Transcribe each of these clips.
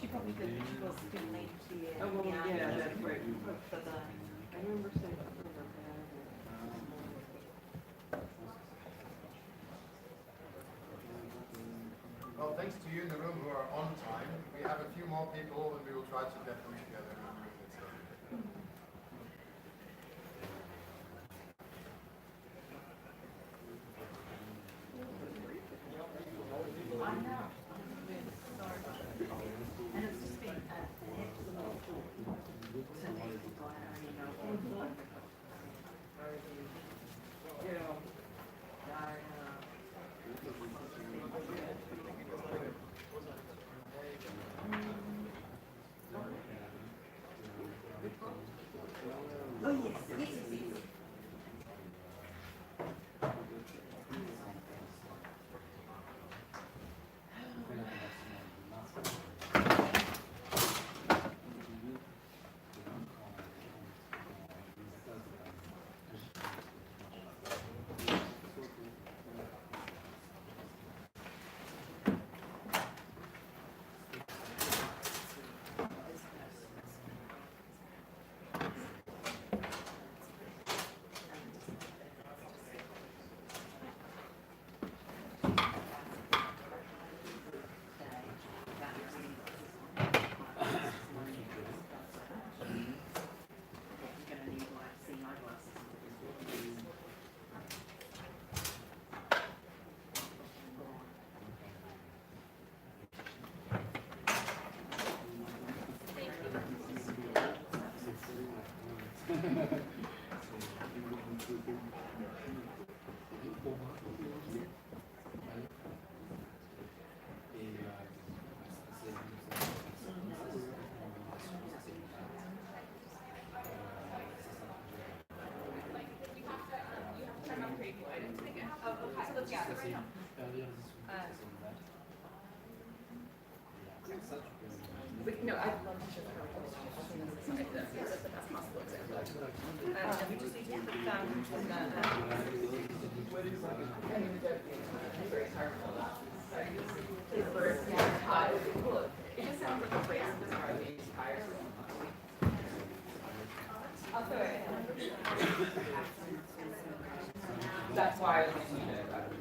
She probably did. She was getting late to the Oh, well, yeah, that's right. But I remember saying something about that. Well, thanks to you in the room who are on time. We have a few more people and we will try to get them together. I know. And it's just been a heck of a lot of talk to make people I already know. Oh yes, yes, yes, yes. No, I'd love to share the that's the best possible example. And we just need to put them in it just sounds like a phrase that doesn't hardly inspire. That's why I was thinking about it.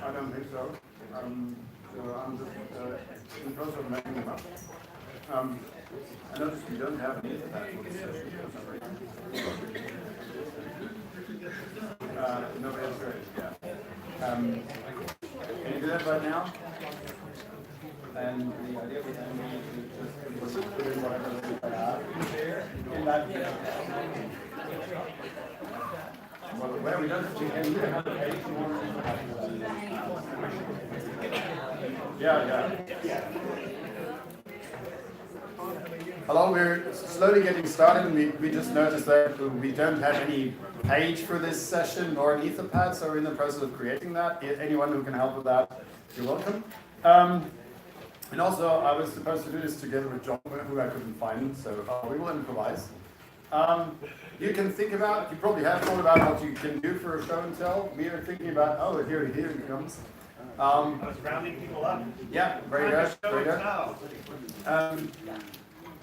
I don't think so. So I'm just in the process of making them up. I noticed we don't have any of that for this session. No, that's great, yeah. Can you do that right now? And the idea was to just put in whatever I have in that. Well, we don't can you have a page Yeah. Hello, we're slowly getting started, and we just noticed that we don't have any page for this session nor an Etherpad, so we're in the process of creating that. Anyone who can help with that, you're welcome. And also, I was supposed to do this together with John, who I couldn't find, so we will improvise. You can think about, you probably have thought about what you can do for a show and tell. We are thinking about, oh, here he comes. I was rounding people up. Yeah, very good, very good.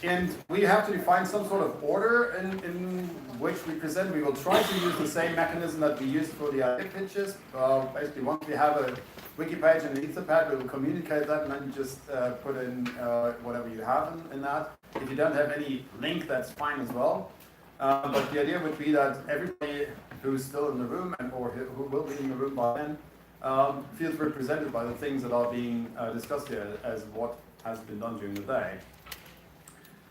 And we have to define some sort of order in which we present. We will try to use the same mechanism that we used for the idea pitches. Basically, once we have a wiki page and an Etherpad, we will communicate that, and then you just put in whatever you have in that. If you don't have any link, that's fine as well. But the idea would be that everybody who's still in the room or who will be in the room by then feels represented by the things that are being discussed here as what has been done during the day.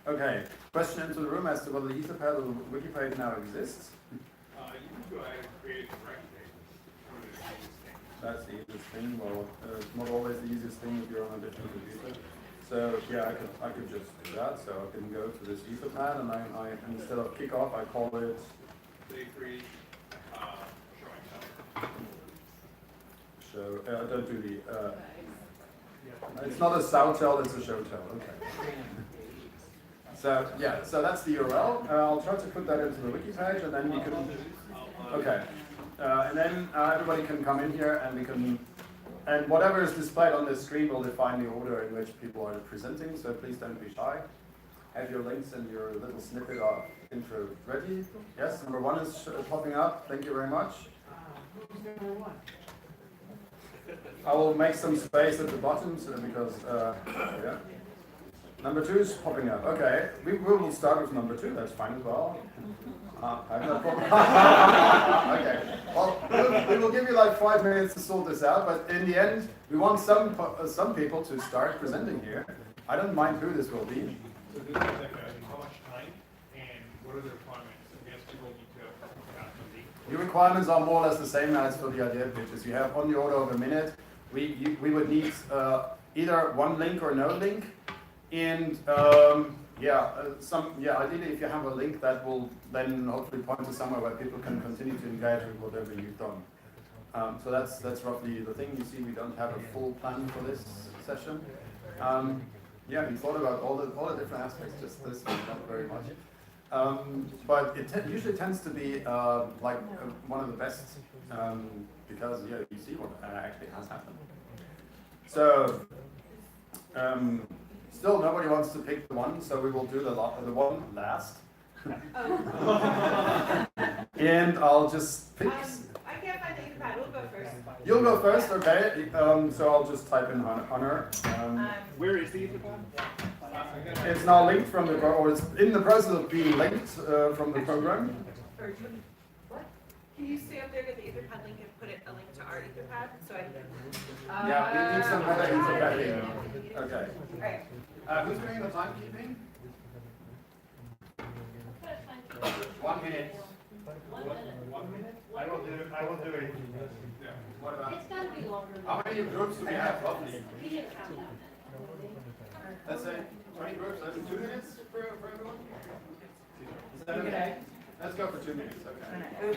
Okay, question into the room as to whether the Etherpad or the Wikipage now exists. You can go ahead and create a direct page. That's the easiest thing. Well, it's not always the easiest thing if you're on a different computer. So yeah, I could just do that. So I can go to this Etherpad and I instead of kickoff, I call it. They create showing Show. I don't do the. It's not a SOUTEL, it's a SHOWTEL. Okay. So yeah, so that's the URL. I'll try to put that into the wiki page, and then you can. Okay, and then everybody can come in here, and we can. And whatever is displayed on this screen will define the order in which people are presenting. So please don't be shy. Have your links and your little snippet of intro ready. Yes, number 1 is popping up. Thank you very much. Who's number 1? I will make some space at the bottom so because yeah. Number 2 is popping up. Okay, we will start with number 2. That's fine as well. I have no problem. Okay. Well, we will give you like 5 minutes to sort this out, but in the end, we want some people to start presenting here. I don't mind who this will be. So this is like how much time and what are the requirements? I guess people need to Your requirements are more or less the same as for the idea pitches. You have on the order of a minute. We would need either one link or no link, and ideally if you have a link that will then hopefully point to somewhere where people can continue to engage with whatever you've done. So that's roughly the thing. You see, we don't have a full plan for this session. We thought about all the different aspects. Just this, not very much. But it usually tends to be one of the best because you see what actually has happened. So still nobody wants to pick the one, so we will do the one last. And I'll just pick. I can't find the Etherpad. We'll go first. You'll go first, okay? So I'll just type in Hunter. Where is the Etherpad? It's now linked from the or it's in the process of being linked from the program. What? Can you stay up there, get the Etherpad link, and put a link to our Etherpad so I can? Yeah, we need some better Etherpad. Okay. All right. Who's doing the timekeeping? 1 minute. 1 minute? I will do it. Yeah. What about? It's gotta be longer than. How many groups do we have roughly? We didn't count that. Let's say 20 groups. That's 2 minutes for everyone. Is that okay? Let's go for 2 minutes. Okay.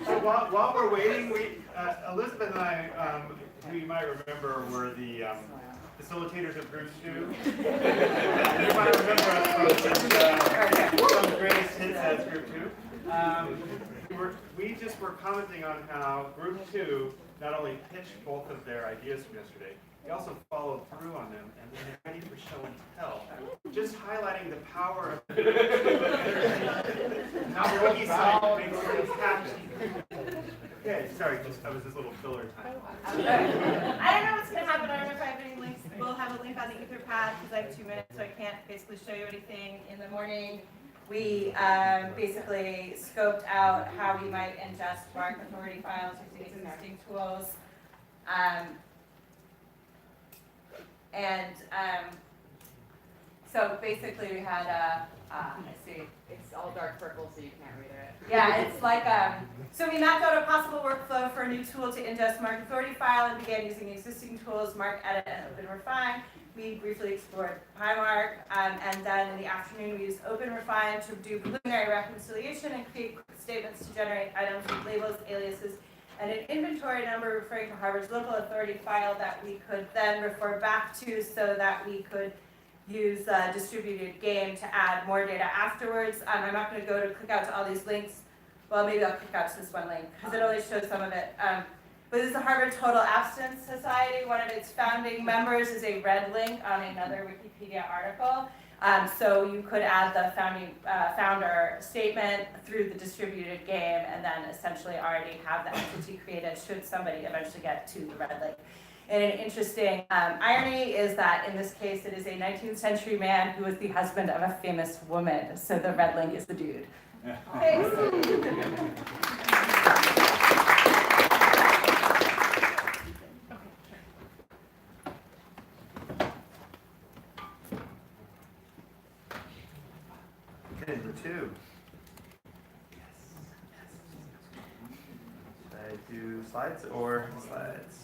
So while we're waiting, Elizabeth and I, who you might remember, were the facilitators of Group 2. You might remember us from some greatest hits as Group 2. We just were commenting on how Group 2 not only pitched both of their ideas from yesterday, they also followed through on them, and then they're ready for show and tell. Just highlighting the power of how Wikicite makes things happen. Okay, sorry, that was just a little filler time. I don't know what's going to happen. I don't know if I have any links. We'll have a link on the Etherpad because I have 2 minutes, so I can't basically show you anything in the morning. We basically scoped out how we might ingest mark authority files using existing tools. So basically we had I see, it's all dark purple so you can't read it. Yeah, it's like, so we mapped out a possible workflow for a new tool to ingest mark authority file and began using existing tools, mark, edit, and open refine. We briefly explored PyMark, and then in the afternoon we used open refine to do preliminary reconciliation and create quick statements to generate items with labels, aliases, and an inventory number referring to Harvard's local authority file that we could then refer back to so that we could use distributed game to add more data afterwards. I'm not going to go to click out to all these links. Well, maybe I'll click out to this one link because it only shows some of it. But this is the Harvard Total Abstinence Society. One of its founding members is a red link on another Wikipedia article. So you could add the founder statement through the distributed game and then essentially already have the entity created should somebody eventually get to the red link. in an interesting irony is that in this case it is a 19th century man who was the husband of a famous woman. So the red link is the dude. Thanks. Okay, number 2. Should I do slides or slides?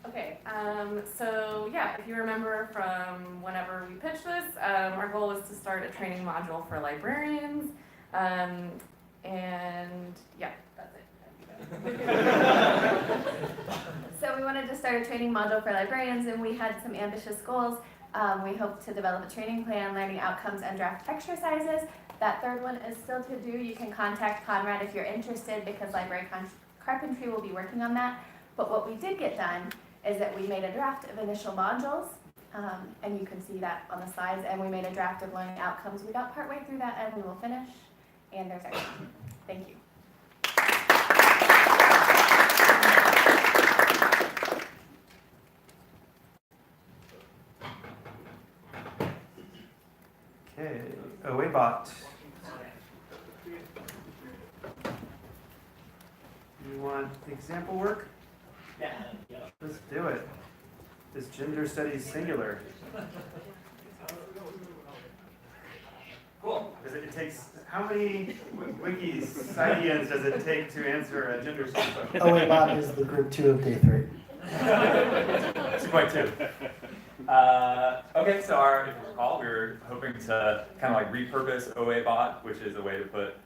Okay, so yeah, if you remember from whenever we pitched this, our goal was to start a training module for librarians, and yeah, that's it. So we wanted to start a training module for librarians, and we had some ambitious goals. We hope to develop a training plan, learning outcomes, and draft exercises. That third one is still to do. You can contact Conrad if you're interested, because Library Carpentry will be working on that. But what we did get done is that we made a draft of initial modules, and you can see that on the slides, and we made a draft of learning outcomes. We got partway through that, and we will finish, and there's everything. Thank you. Okay, OABot. You want example work? Yeah. Let's do it. Is gender studies singular? Cool. Because it takes, how many Wikiciteans does it take to answer a gender studies question? OABot is the group 2 of day 3. It's quite two. Okay, so if you recall, we were hoping to kind of like repurpose OABot, which is a way to put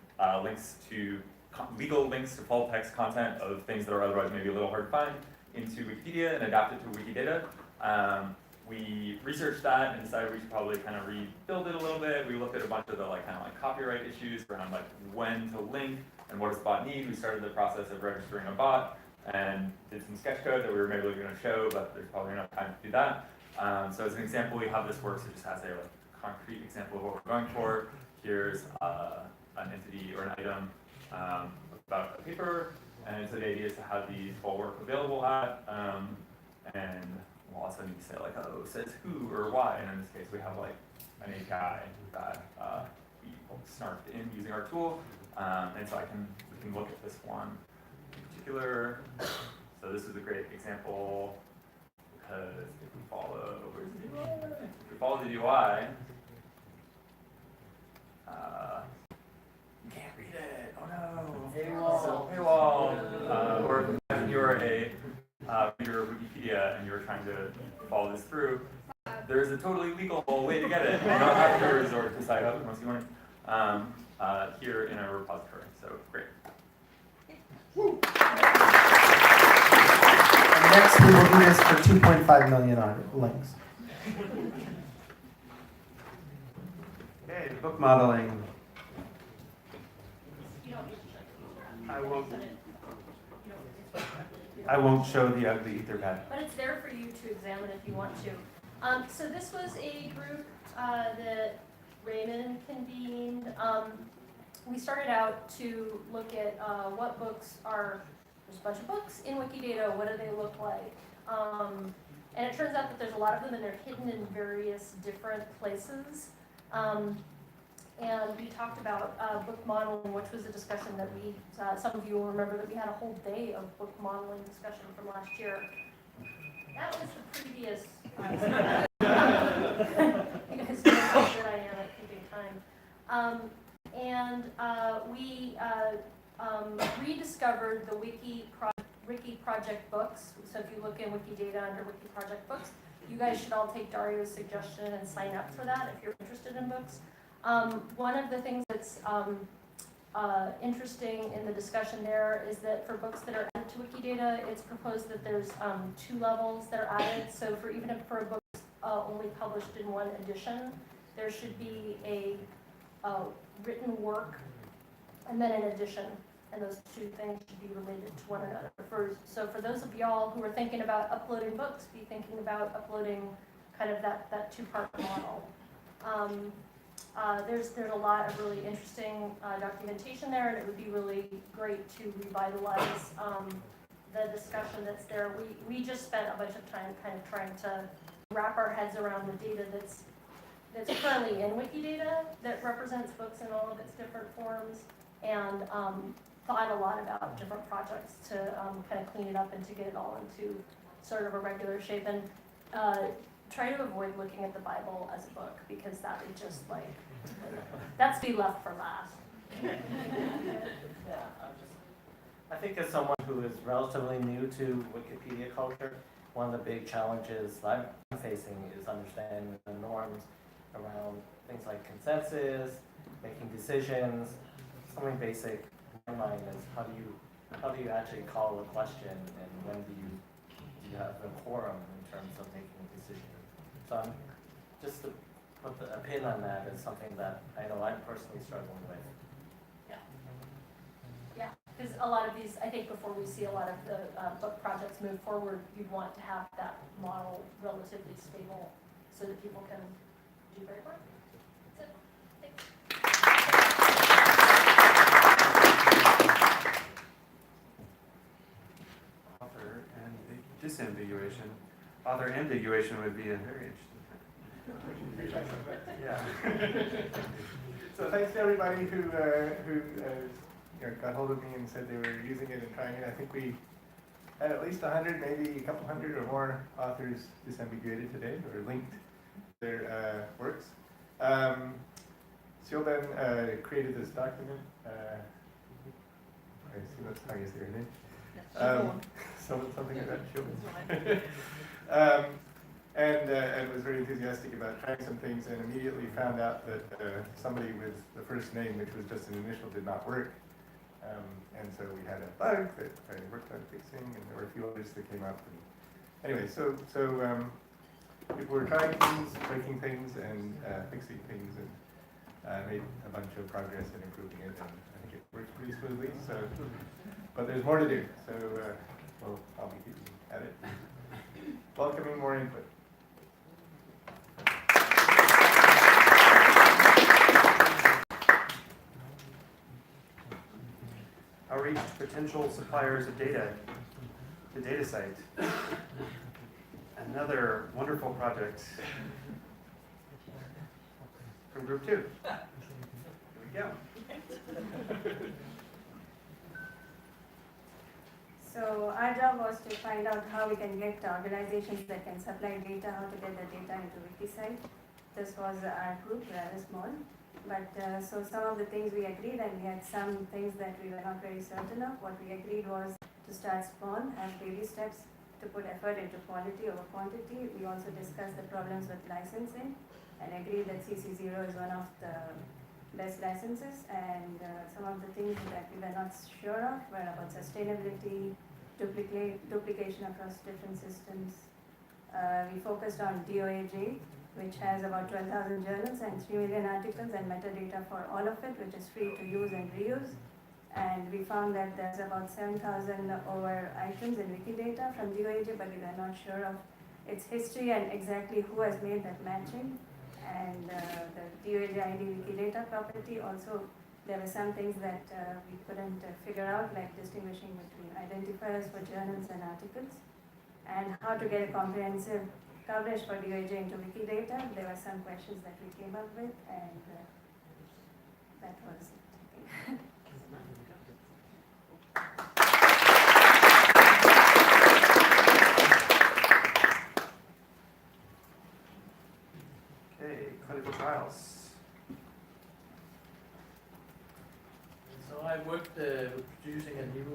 legal links to full text content of things that are otherwise maybe a little hard to find into Wikipedia and adapt it to Wikidata. We researched that and decided we should probably kind of rebuild it a little bit. We looked at a bunch of the kind of copyright issues around when to link and what does the bot need. We started the process of registering a bot and did some sketch code that we were maybe going to show, but there's probably enough time to do that. So as an example, we have this works. It just has a concrete example of what we're going for. Here's an entity or an item about a paper, and so the idea is to have the full work available at, and we'll also need to say oh, it says who or why, and in this case we have an API that we snarked in using our tool, and so we can look at this one in particular. So this is a great example because if we follow, if we follow the UI, you can't read it. Oh no! Paywall. So paywall. Or if you're a reader of Wikipedia and you're trying to follow this through, there's a totally legal way to get it. You don't have to resort to site up unless you want here in a repository. So great. And next, we will do this for 2.5 million links. Okay, book modeling. I won't show the ugly Etherpad. But it's there for you to examine if you want to. So this was a group that Raymond convened. We started out to look at what books are, there's a bunch of books in Wikidata, what do they look like? And it turns out that there's a lot of them and they're hidden in various different places. And we talked about book modeling, which was a discussion that some of you will remember that we had a whole day of book modeling discussion from last year. That was the previous. You guys know how good I am at keeping time. And we rediscovered the Wiki Project books. So if you look in Wikidata under Wiki Project books, you guys should all take Dario's suggestion and sign up for that if you're interested in books. One of the things that's interesting in the discussion there is that for books that are added to Wikidata, it's proposed that there's 2 levels that are added. So for a book only published in 1 edition, there should be a written work and then an edition, and those 2 things should be related to one another. So for those of y'all who are thinking about uploading books, be thinking about uploading kind of that 2-part model. There's a lot of really interesting documentation there, and it would be really great to revitalize the discussion that's there. We just spent a bunch of time kind of trying to wrap our heads around the data that's currently in Wikidata that represents books in all of its different forms, and thought a lot about different projects to kind of clean it up and to get it all into sort of a regular shape, and try to avoid looking at the Bible as a book, because that would just like, that's be left for last. Yeah, I think as someone who is relatively new to Wikipedia culture, one of the big challenges that I'm facing is understanding the norms around things like consensus, making decisions. Something basic in my mind is how do you actually call a question, and when do you have a quorum in terms of making a decision? So I'm just to put a pin on that is something that I know I'm personally struggling with. Yeah, because a lot of these, I think before we see a lot of the book projects move forward, you'd want to have that model relatively stable so that people can do great work. That's it. Thanks. Author and disambiguation. Author ambiguation would be a very interesting. Yeah. So thanks to everybody who got hold of me and said they were using it and trying it. I think we had at least 100, maybe a couple hundred or more authors disambiguated today or linked their works. Siobhan created this document. I see that's how you say her name. Something like that, Siobhan. And was very enthusiastic about trying some things, and immediately found out that somebody with the first name, which was just an initial, did not work. And so we had a bug that I worked on fixing, and there were a few others that came up. And anyway, so people were trying things, breaking things, and fixing things, and made a bunch of progress in improving it, and I think it works pretty smoothly. So, but there's more to do. So I'll be keeping at it, welcoming more input. Outreach to potential suppliers of data, the data site. Another wonderful project from group 2. Here we go. So our job was to find out how we can get organizations that can supply data, how to get the data into Wikicite. This was our group, rather small. But so some of the things we agreed, and we had some things that we were not very certain of. What we agreed was to start small and baby steps to put effort into quality over quantity. We also discussed the problems with licensing and agreed that CC0 is one of the best licenses, and some of the things that we were not sure of were about sustainability, duplication across different systems. We focused on DOAJ, which has about 12,000 journals and 3 million articles and metadata for all of it, which is free to use and reuse. And we found that there's about 7,000 over items in Wikidata from DOAJ, but we were not sure of its history and exactly who has made that matching. And the DOAJ ID Wikidata property also, there were some things that we couldn't figure out, like distinguishing between identifiers for journals and articles, and how to get a comprehensive coverage for DOAJ into Wikidata. There were some questions that we came up with, and that was it. Okay, clinical trials. So I worked with producing a new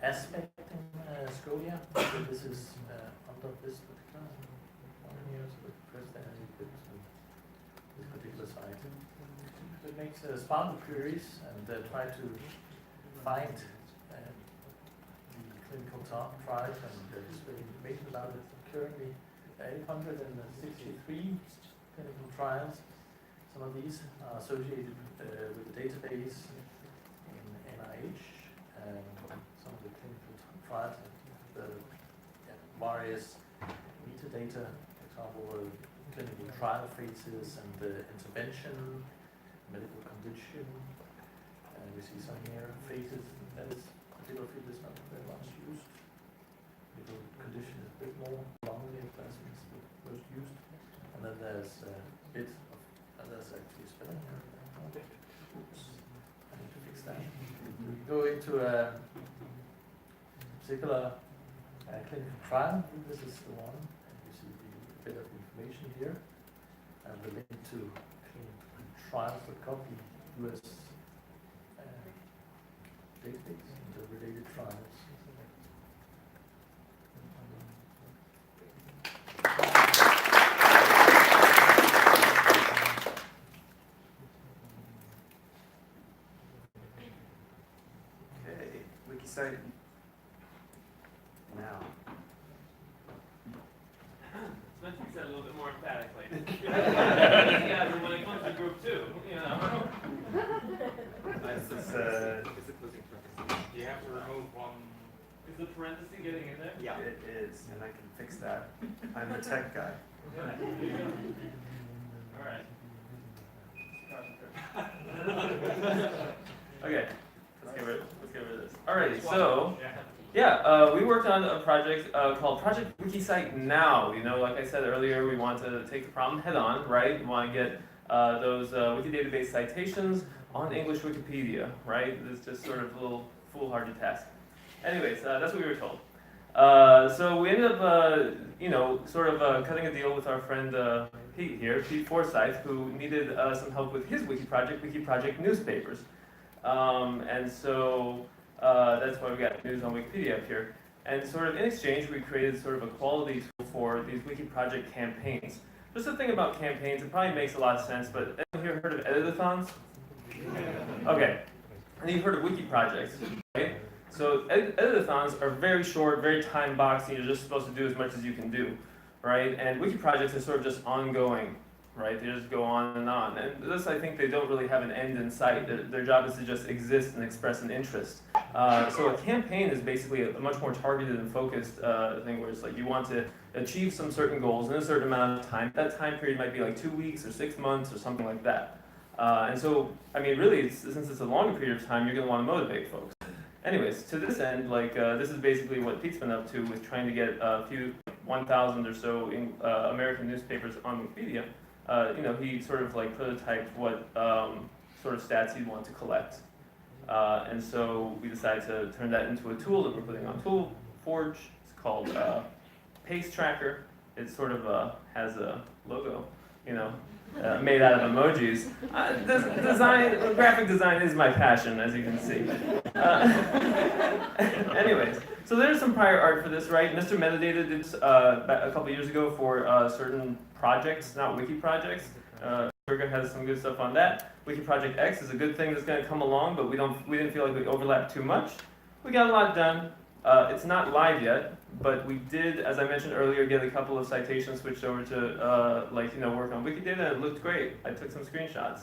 aspect in Scolia. So this is under this particular one here, so the president has this particular site. So it makes sparkle queries and try to find the clinical trials and display information about it. Currently 863 clinical trials. Some of these are associated with the database in NIH, and some of the clinical trials have the various metadata, for example, clinical trial phases and the intervention, medical condition. And we see some here phases, that is particular field is not very much used. Medical condition is a bit more long neoplasm is the most used. And then there's a bit of, there's actually spelling here. Oops, I need to fix that. We go into a particular clinical trial. This is the one. And you see a bit of information here. And the link to clinical trials.gov, the US database and the related trials. Okay, Wikicite now. It's meant to be said a little bit more emphatically. Yeah, but when it comes to group 2, you know. Nice. You have to remove one. Is the parenthesis getting in there? Yeah, it is, and I can fix that. I'm the tech guy. All right. Okay, let's get rid of this. Alrighty, so yeah, we worked on a project called Project Wikicite Now. You know, like I said earlier, we want to take the problem head on, right? We want to get those wiki database citations on English Wikipedia, right? It's just sort of a little foolhardy task. Anyways, that's what we were told. So we ended up, you know, sort of cutting a deal with our friend Pete here, Pete Forsyth, who needed some help with his wiki project newspapers. And so that's why we got news on Wikipedia up here. And sort of in exchange, we created sort of a quality tool for these wiki project campaigns. Just the thing about campaigns, it probably makes a lot of sense, but anyone here heard of editathons? Okay, and you've heard of wiki projects, right? So editathons are very short, very time boxed, and you're just supposed to do as much as you can do, right? And wiki projects are sort of just ongoing, right? They just go on. And this, I think, they don't really have an end in sight. Their job is to just exist and express an interest. So a campaign is basically a much more targeted and focused thing where it's like you want to achieve some certain goals in a certain amount of time. That time period might be like 2 weeks or 6 months or something like that. And so, I mean, really, since it's a longer period of time, you're going to want to motivate folks. Anyways, to this end, like, this is basically what Pete's been up to with trying to get a few 1,000 or so in, American newspapers on Wikipedia. You know, he sort of like prototyped what sort of stats he'd want to collect. And so we decided to turn that into a tool that we're putting on Forge. It's called Pace Tracker. It sort of has a logo, you know, made out of emojis. Graphic design is my passion, as you can see. Anyways, so there's some prior art for this, right? Mr. Metadata did this a couple years ago for certain projects, not wiki projects. Berkeley has some good stuff on that. Wiki Project X is a good thing that's going to come along, but we didn't feel like we overlapped too much. We got a lot done. It's not live yet, but we did, as I mentioned earlier, get a couple of citations switched over to, work on Wikidata, and it looked great. I took some screenshots.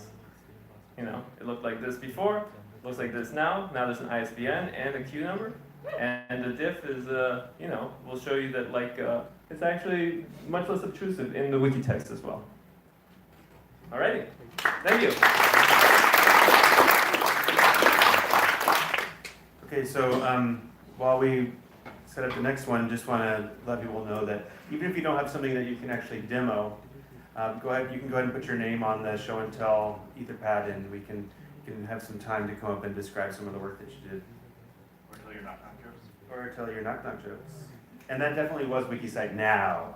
You know, it looked like this before, looks like this now. Now there's an ISBN and a Q number, and the diff is, we'll show you that, it's actually much less obtrusive in the wiki text as well. Alrighty, thank you. Okay, so while we set up the next one, just want to let people know that even if you don't have something that you can actually demo, go ahead. You can go ahead and put your name on the show and tell Etherpad, and we can have some time to come up and describe some of the work that you did. Or tell your knock-knock jokes. Or tell your knock-knock jokes. And that definitely was Wikicite Now.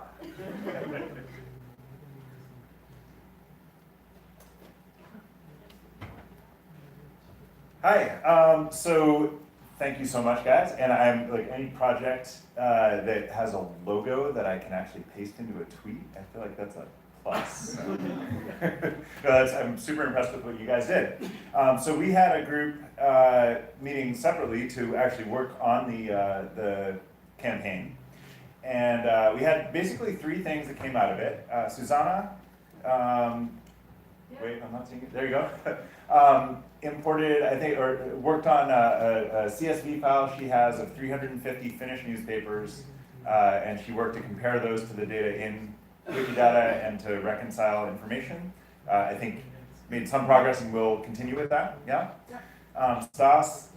Hi, so thank you so much, guys. And I'm like any project that has a logo that I can actually paste into a tweet, I feel like that's a plus. I'm super impressed with what you guys did. So we had a group meeting separately to actually work on the campaign. And we had basically 3 things that came out of it. Susanna, wait, I'm not seeing it. There you go. Imported, I think, or worked on a CSV file she has of 350 Finnish newspapers, and she worked to compare those to the data in Wikidata and to reconcile information. I think made some progress and will continue with that, yeah? Stas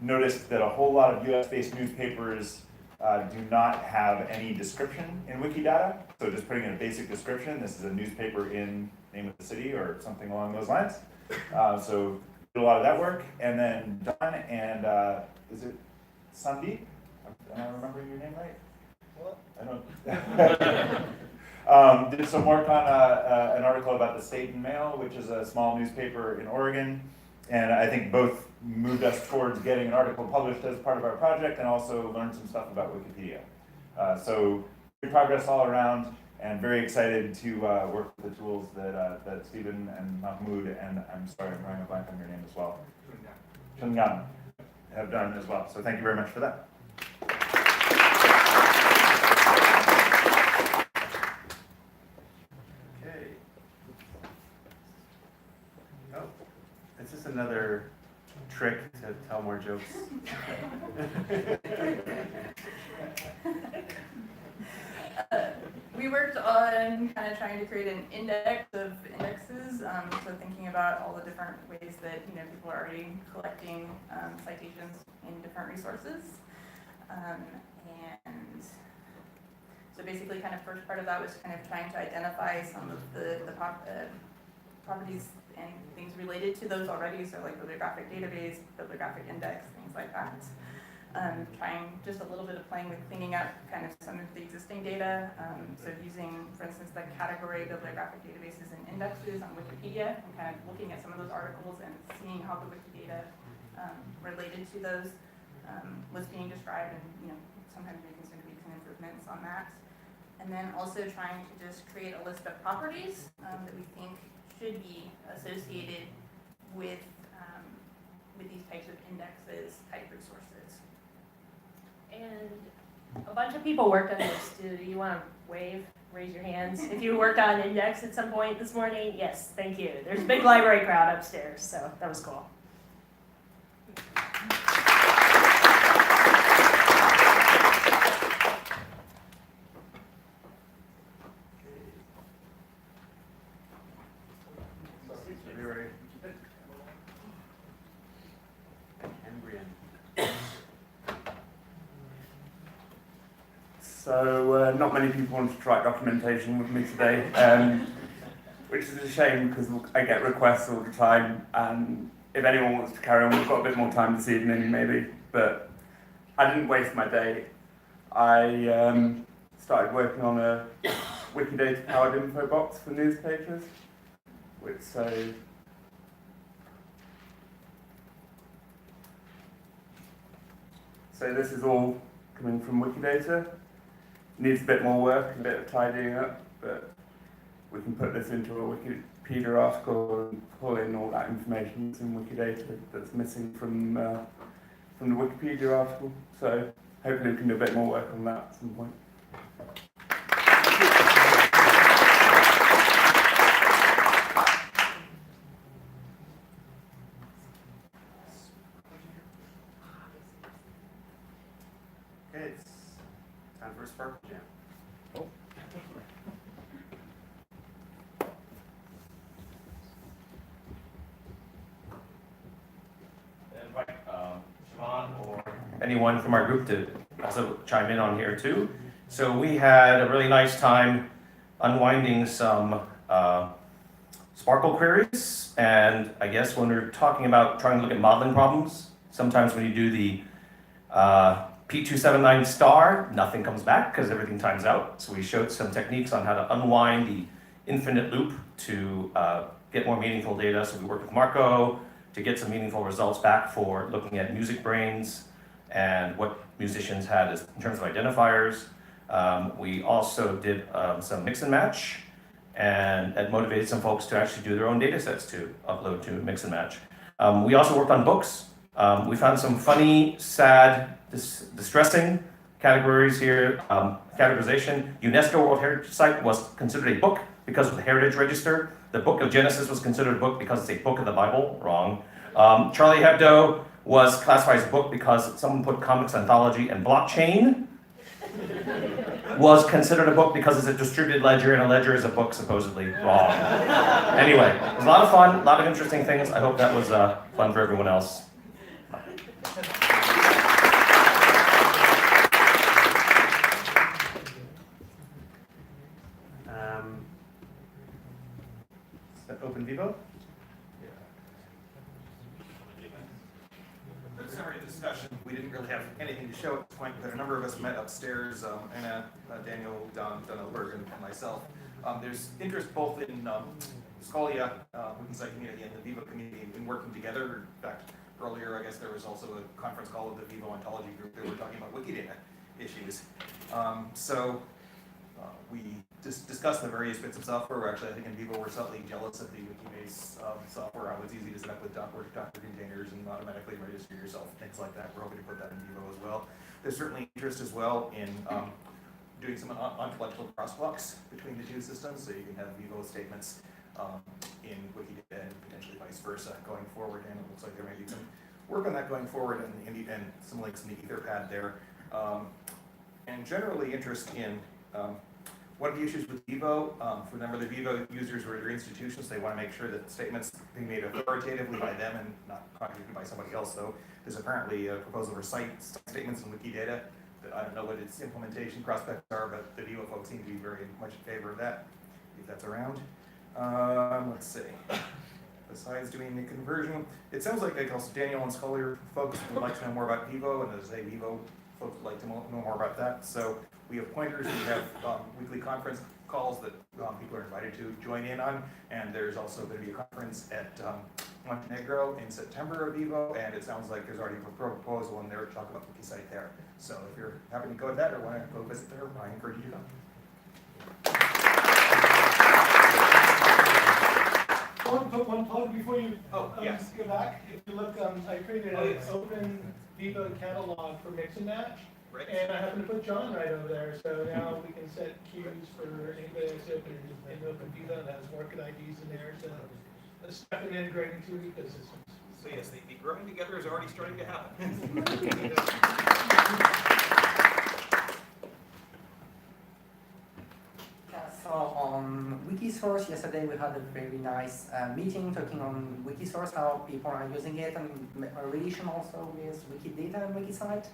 noticed that a whole lot of US-based newspapers do not have any description in Wikidata. So just putting in a basic description, this is a newspaper in name of the city or something along those lines. So did a lot of that work. And then Don and, is it Sandeep? Am I remembering your name right? I don't. Did some work on an article about the State and Mail, which is a small newspaper in Oregon. And I think both moved us towards getting an article published as part of our project and also learned some stuff about Wikipedia. So good progress all around and very excited to work with the tools that Stephen and Mahmoud and I'm sorry, I'm drawing a blank on your name as well. Chungan have done as well. So thank you very much for that. Okay. Oh, it's just another trick to tell more jokes. We worked on kind of trying to create an index of indexes, so thinking about all the different ways that people are already collecting citations in different resources. And so basically kind of first part of that was kind of trying to identify some of the properties and things related to those already, so like bibliographic database, bibliographic index, things like that. Trying just a little bit of playing with cleaning up kind of some of the existing data. So using, for instance, the category bibliographic databases and indexes on Wikipedia and kind of looking at some of those articles and seeing how the Wikidata related to those was being described and sometimes making some tweaks and improvements on that. And then also trying to just create a list of properties that we think should be associated with these types of indexes, type resources. And a bunch of people worked on this. Do you want to raise your hands? If you worked on index at some point this morning, yes, thank you. There's a big library crowd upstairs, so that was cool. So not many people wanted to write documentation with me today, which is a shame because I get requests all the time, and if anyone wants to carry on, we've got a bit more time this evening maybe, but I didn't waste my day. I started working on a Wikidata powered info box for newspapers, which so this is all coming from Wikidata. Needs a bit more work, a bit of tidying up, but we can put this into a Wikipedia article and pull in all that information that's in Wikidata that's missing from the Wikipedia article. So hopefully we can do a bit more work on that at some point. Okay, it's time for a sparkle jam. Invite Siobhan or anyone from our group to also chime in on here too. So we had a really nice time unwinding some Sparkle queries, and I guess when we're talking about trying to look at modeling problems, sometimes when you do the P279 star, nothing comes back because everything times out. So we showed some techniques on how to unwind the infinite loop to get more meaningful data. So we worked with Marco to get some meaningful results back for looking at music brains and what musicians had in terms of identifiers. We also did some mix and match, and it motivated some folks to actually do their own data sets to upload to mix and match. We also worked on books. We found some funny, sad, distressing categories here. Categorization. UNESCO World Heritage Site was considered a book because of the Heritage Register. The Book of Genesis was considered a book because it's a book of the Bible. Wrong. Charlie Hebdo was classified as a book because someone put comics anthology and blockchain. was considered a book because it's a distributed ledger, and a ledger is a book, supposedly. Wrong. Anyway, it was a lot of fun, a lot of interesting things. I hope that was fun for everyone else. Open Vivo? Summary of discussion. We didn't really have anything to show at this point, but a number of us met upstairs, Anna, Daniel, Don, Elberg, and myself. There's interest both in Scolia, Wikicite community, and the Vivo community in working together. In fact, earlier, I guess there was also a conference call of the Vivo ontology group that were talking about Wikidata issues. We just discussed the various bits of software. Actually, I think in Vivo we're slightly jealous of the Wikibase software, how it's easy to set up with Docker containers and automatically register yourself, things like that. We're hoping to put that in Vivo as well. There's certainly interest as well in doing some ontological crosswalks between the two systems, so you can have Vivo statements in Wikidata and potentially vice versa going forward. And it looks like there may be some work on that going forward, and some links in the Etherpad there. And generally interest in one of the issues with Vivo, for a number of the Vivo users who are their institutions, they want to make sure that statements being made authoritatively by them and not contradicted by somebody else. So there's apparently a proposal for cite statements in Wikidata. I don't know what its implementation prospects are, but the Vivo folks seem to be very much in favor of that, if that's around. Let's see. Besides doing the conversion, it sounds like also Daniel and Scully folks would like to know more about Vivo, and as a Vivo folks would like to know more about that. So we have pointers, we have weekly conference calls that people are invited to join in on, and there's also going to be a conference at Montenegro in September of Vivo, and it sounds like there's already a proposal in there to talk about Wikicite there. So if you're happy to go to that or want to go visit there, I encourage you to come. I want to put one plug before you yes. go back. If you look, I created an open Vivo catalog for mix and match. Right. And I happen to put John right over there, so now we can set queues for anybody that's open in Open Vivo that has market IDs in there to step and integrating two ecosystems. So yes, the growing together is already starting to happen. So on Wikisource, yesterday we had a very nice meeting talking on Wikisource, how people are using it, and a relation also with Wikidata and Wikicite.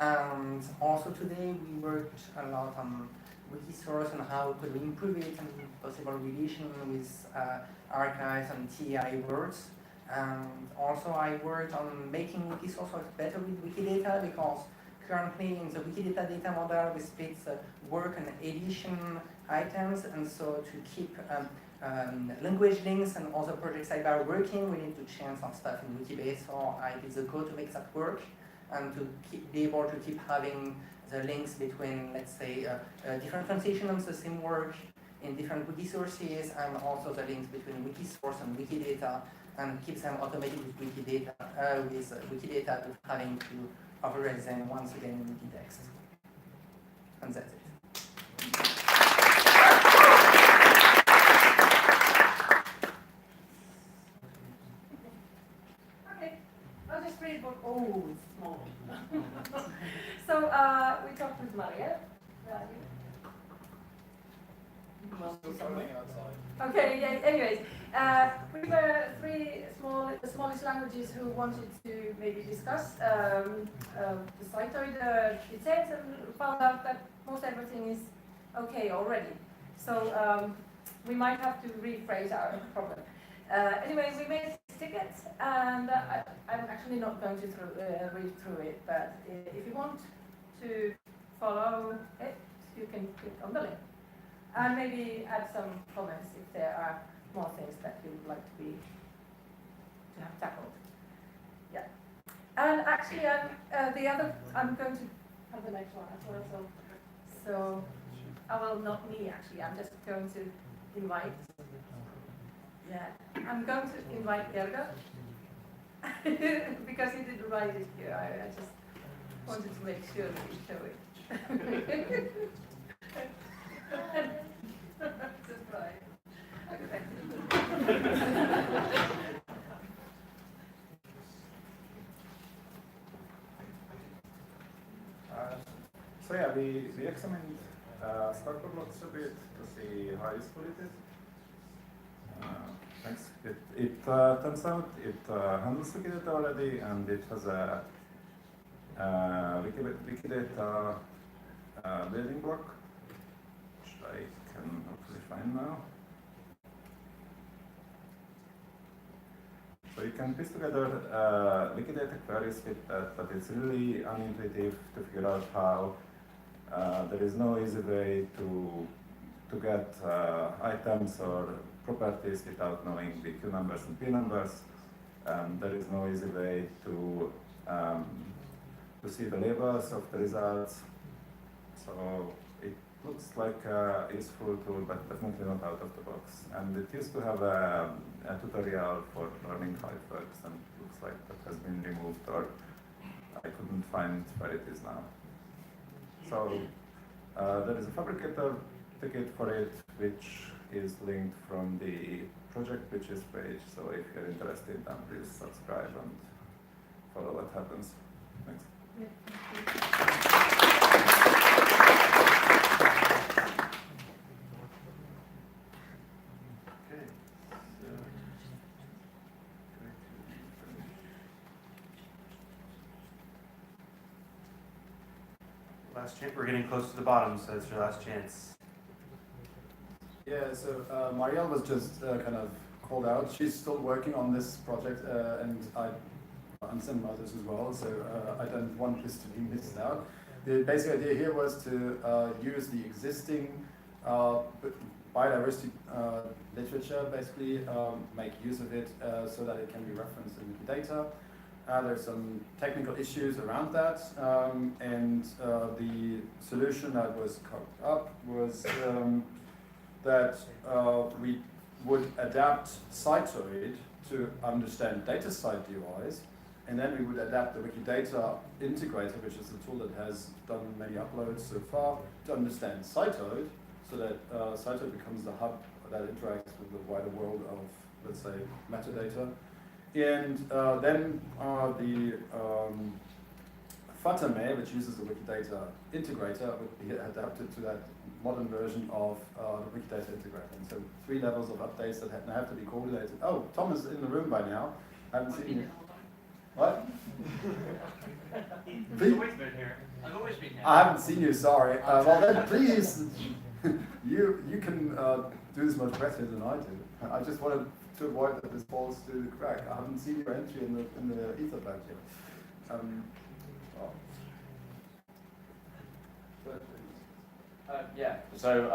And also today we worked a lot on Wikisource and how could we improve it and possible relation with archives and TI words. And also I worked on making Wikisource work better with Wikidata, because currently in the Wikidata data model we split work and edition items, and so to keep language links and other project sidebar working, we need to change some stuff in Wikibase, so I did the code to make that work, and to be able to keep having the links between, let's say, different translations of the same work in different wiki sources, and also the links between Wikisource and Wikidata, and keep them automated with Wikidata, without having to override them once again in Wikitext. And that's it. Okay, I'll just read what. Oh, it's small. So we talked with Maria. Okay, yeah, anyways, we were the smallest languages who wanted to maybe discuss the Cytoid details, and found out that most everything is okay already. So we might have to rephrase our problem. Anyway, we made this ticket, and I'm actually not going to read through it, but if you want to follow it, you can click on the link. And maybe add some comments if there are more things that you would like to have tackled. Yeah. And actually, I'm going to have the next one as well. So, not me actually. I'm just going to invite. Yeah, I'm going to invite Gerga because he didn't write it here. I just wanted to make sure that we show it. Surprise. So yeah, we examined start from looks a bit to see how useful it is. Thanks. It turns out it handles Wikidata already, and it has a Wikidata building block, which I can hopefully find now. So you can piece together Wikidata queries with that, but it's really unintuitive to figure out how. There is no easy way to get items or properties without knowing the Q numbers and P numbers. There is no easy way to see the labels of the results. So it looks like a useful tool, but definitely not out of the box. And it used to have a tutorial for learning how it works, and it looks like that has been removed, or I couldn't find where it is now. So there is a Fabricator ticket for it, which is linked from the project pitches page. So if you're interested, then please subscribe and follow what happens. Thanks. Okay. Last chance. We're getting close to the bottom, so it's your last chance. Yeah, so Marielle was just kind of called out. She's still working on this project, and some others as well, so I don't want this to be missed out. The basic idea here was to use the existing biodiversity literature, basically, make use of it so that it can be referenced in Wikidata. There's some technical issues around that, and the solution that was cooked up was that we would adapt Cytoid to understand DataCite DOIs, and then we would adapt the Wikidata integrator, which is a tool that has done many uploads so far, to understand Cytoid, so that Cytoid becomes the hub that interacts with the wider world of, let's say, metadata. And then the Fatame, which uses the Wikidata integrator, would be adapted to that modern version of the Wikidata integrator. And so 3 levels of updates that have to be coordinated. Oh, Tom is in the room by now. I haven't seen you. What? He's always been here. I've always been here. I haven't seen you, sorry. Well then, please, you can do this much better than I do. I just wanted to avoid that this falls through the crack. I haven't seen your entry in the Etherpad yet. Yeah, so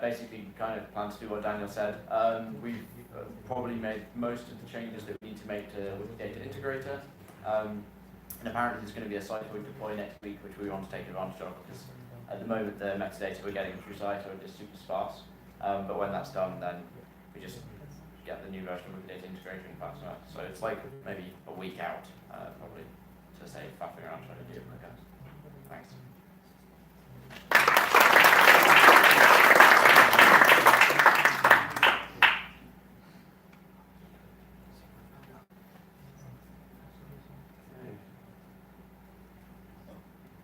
basically kind of plan to do what Daniel said. We've probably made most of the changes that we need to make to Wikidata Integrator. And apparently there's going to be a Cytoid deploy next week, which we want to take advantage of, because at the moment the metadata we're getting through Cytoid is super sparse. But when that's done, then we just get the new version of Wikidata Integrator in faster. So it's like maybe a week out, probably, to save faffing around trying to do it, I guess. Thanks.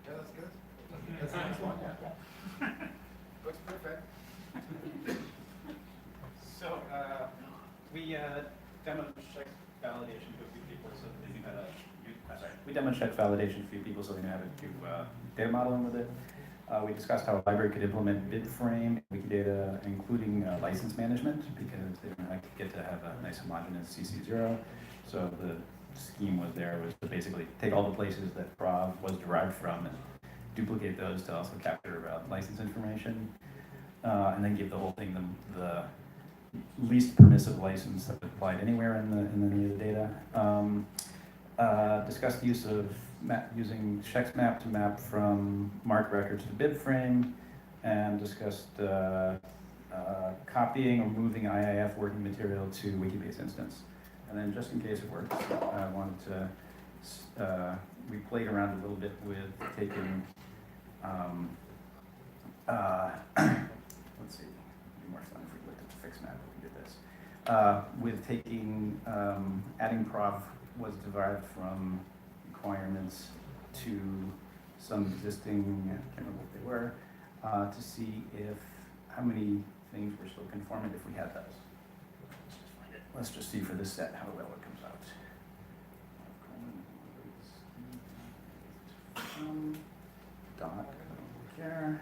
Yeah, that's good. That's the next one. Looks perfect. So we demonstrate validation to a few people, so we had We demonstrated validation for a few people, so we know how to do data modeling with it. We discussed how a library could implement BibFrame, Wikidata, including license management, because they don't like to get to have a nice homogeneous CC0. So the scheme was to basically take all the places that Prov was derived from and duplicate those to also capture license information, and then give the whole thing the least permissive license that applied anywhere in the data. Discussed the use of using ShexMap to map from MARC records to BibFrame, and discussed copying or moving IIF working material to Wikibase instance. And then just in case it works, I wanted to, we played around a little bit with taking, let's see, it'd be more fun if we looked at the fixed map if we did this. With taking, adding Prov was derived from requirements to some existing, I can't remember what they were, to see if how many things were still conforming if we had those. Let's just see for this set how well it comes out. Dot over here.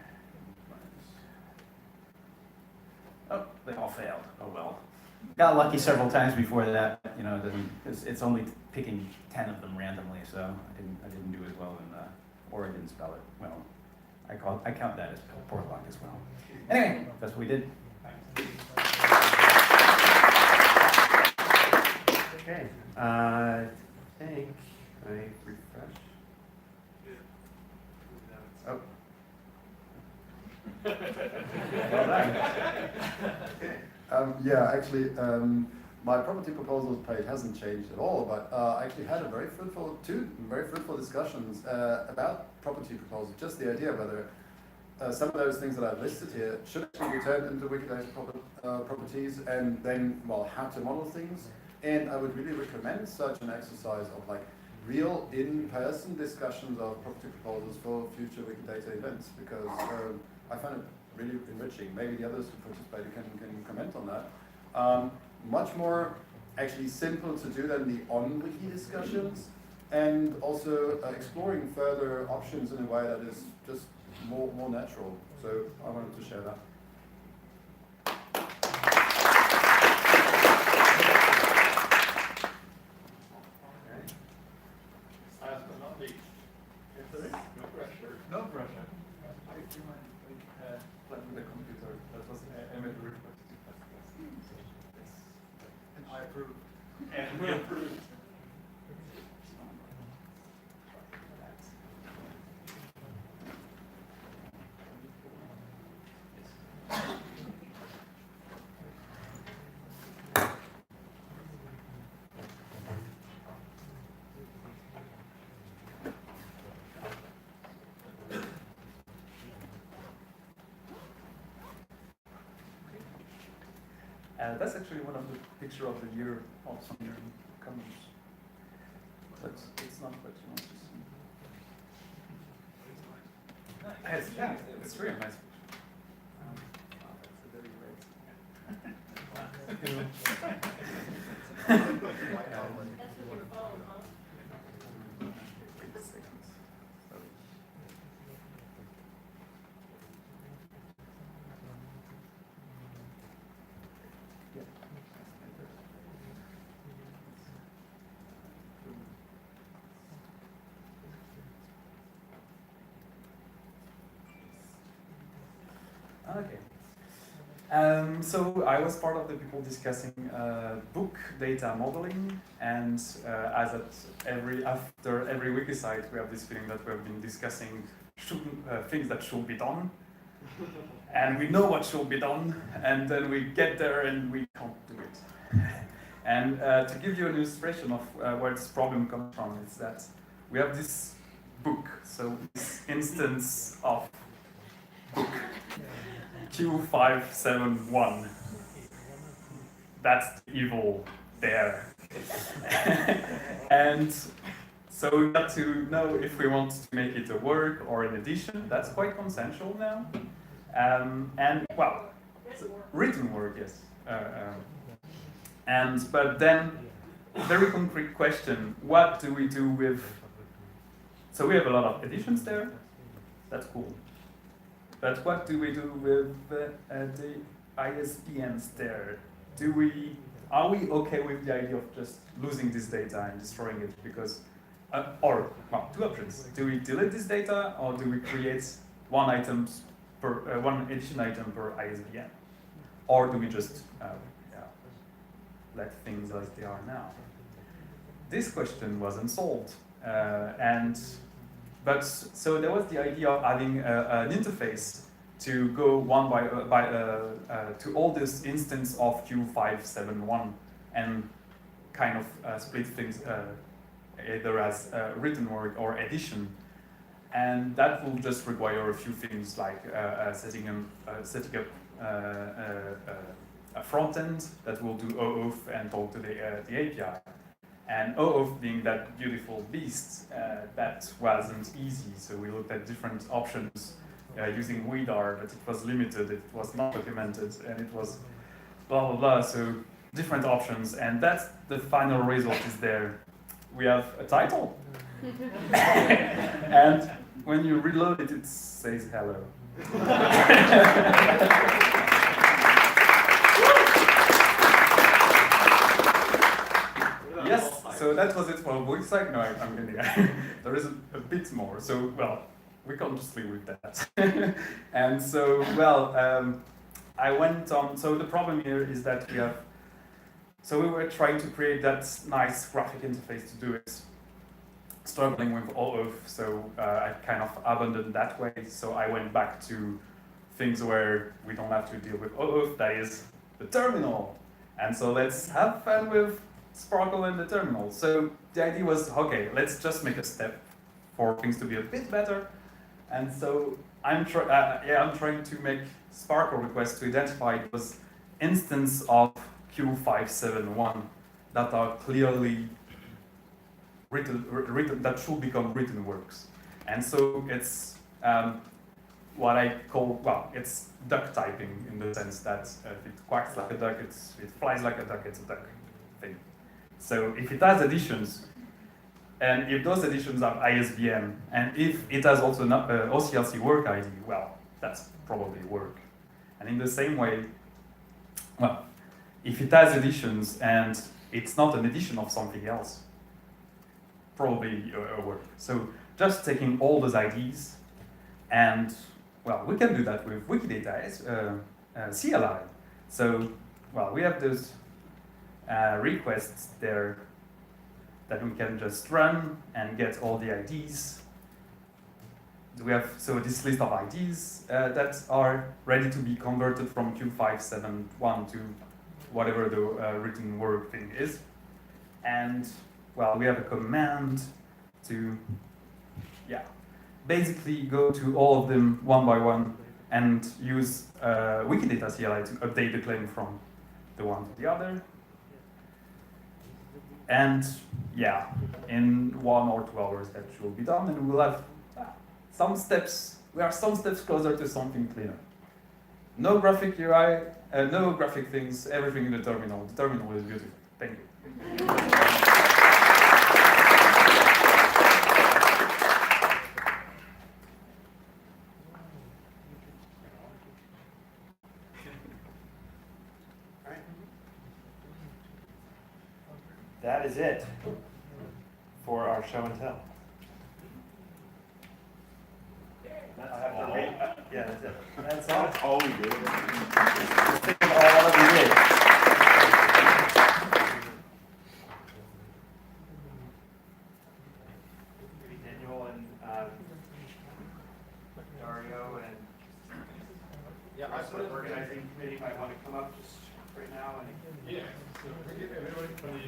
Oh, they all failed. Oh well. Got lucky several times before that. You know, it's only picking 10 of them randomly, so I didn't do as well in or I didn't spell it well. I count that as poor luck as well. Anyway, that's what we did. Okay, I think I refresh. Oh. Well done. Yeah, actually, my property proposals page hasn't changed at all, but I actually had two very fruitful discussions about property proposals. Just the idea whether some of those things that I've listed here should actually be turned into Wikidata properties, and then, well, how to model things. And I would really recommend such an exercise of like real in-person discussions of property proposals for future Wikidata events, because I find it really enriching. Maybe the others who participated can comment on that. Much more actually simple to do than the on-wiki discussions, and also exploring further options in a way that is just more natural. So I wanted to share that. Last but not least. No pressure. No pressure. I do my playing with the computer. That was I made a request to class. And I approve. And we approve. That's actually one of the picture of the year also here in Commons. But it's not what you want to see. Yeah, it's really nice picture. That's a very great. Okay. So I was part of the people discussing book data modeling, and after every Wikicite, we have this feeling that we have been discussing things that should be done, and we know what should be done, and then we get there and we can't do it. And to give you an illustration of where this problem comes from, is that we have this book, so this instance of book Q571. That's the evil there. And so we got to know if we want to make it a work or an edition. That's quite consensual now. And well, written work, yes. But then, very concrete question: what do we do with? So we have a lot of editions there. That's cool. But what do we do with the ISBNs there? Are we okay with the idea of just losing this data and destroying it? Because, well, two options. Do we delete this data, or do we create one edition item per ISBN? Or do we just let things as they are now? This question was unsolved, so there was the idea of having an interface to go one to all this instance of Q571 and kind of split things either as written work or edition. And that will just require a few things like setting up a front end that will do OAuth and talk to the API. And OAuth being that beautiful beast, that wasn't easy. So we looked at different options using WIDAR, but it was limited, it was not documented, and it was blah, blah, blah. So different options, and that's the final result is there. We have a title. And when you reload it, it says hello. Yes, so that was it for Wikicite. No, I'm kidding. There is a bit more. So, well, we can't just live with that. And so, well, I went on. So the problem here is that we have. So we were trying to create that nice graphic interface to do it. Struggling with OAuth, so I kind of abandoned that way. So I went back to things where we don't have to deal with OAuth. That is the terminal. And so let's have fun with Sparkle and the terminal. So the idea was, okay, let's just make a step for things to be a bit better. And so I'm trying to make Sparkle requests to identify those instances of Q571 that are clearly written that should become written works. And so it's what I call, well, it's duck typing in the sense that if it quacks like a duck, it flies like a duck, it's a duck thing. So if it has additions, and if those additions have ISBN, and if it has also an OCLC work ID, well, that's probably work. And in the same way, well, if it has additions and it's not an addition of something else, probably a work. So just taking all those IDs, and well, we can do that with Wikidata CLI. So, well, we have those requests there that we can just run and get all the IDs. We have so this list of IDs that are ready to be converted from Q571 to whatever the written word thing is. And well, we have a command to, basically go to all of them one by one and use Wikidata CLI to update the claim from the one to the other. And yeah, in 1 or 2 hours that should be done, and we'll have some steps. We are some steps closer to something cleaner. No graphic UI, no graphic things, everything in the terminal. The terminal is beautiful. Thank you. That is it for our show and tell. I have to wait. Yeah, that's it. That's all we did. Let's think of all that we did. Maybe Daniel and Dario and the rest of the organizing committee might want to come up just right now. And So everybody from the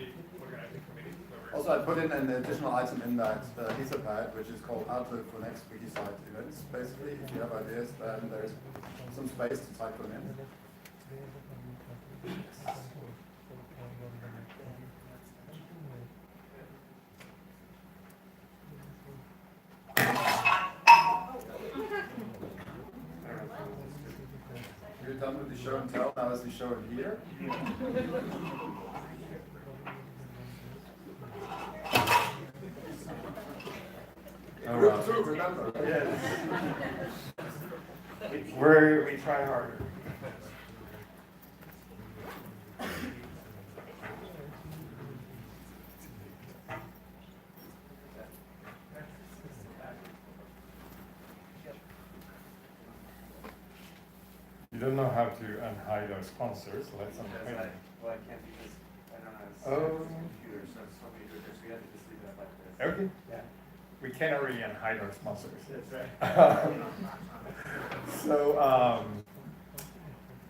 organizing committee. Also, I put in an additional item in that Etherpad, which is called Outlook for next Wikicite events. Basically, if you have ideas, then there's some space to type them in. We're done with the show and tell. Now is the show and here. Remember. Yes. We try harder. You don't know how to unhide our sponsors. Let's unhide them. Well, I can't because I don't know. It's computer, so it's so many different. We have to just leave it up like this. Okay. Yeah. We cannot really unhide our sponsors. That's right. So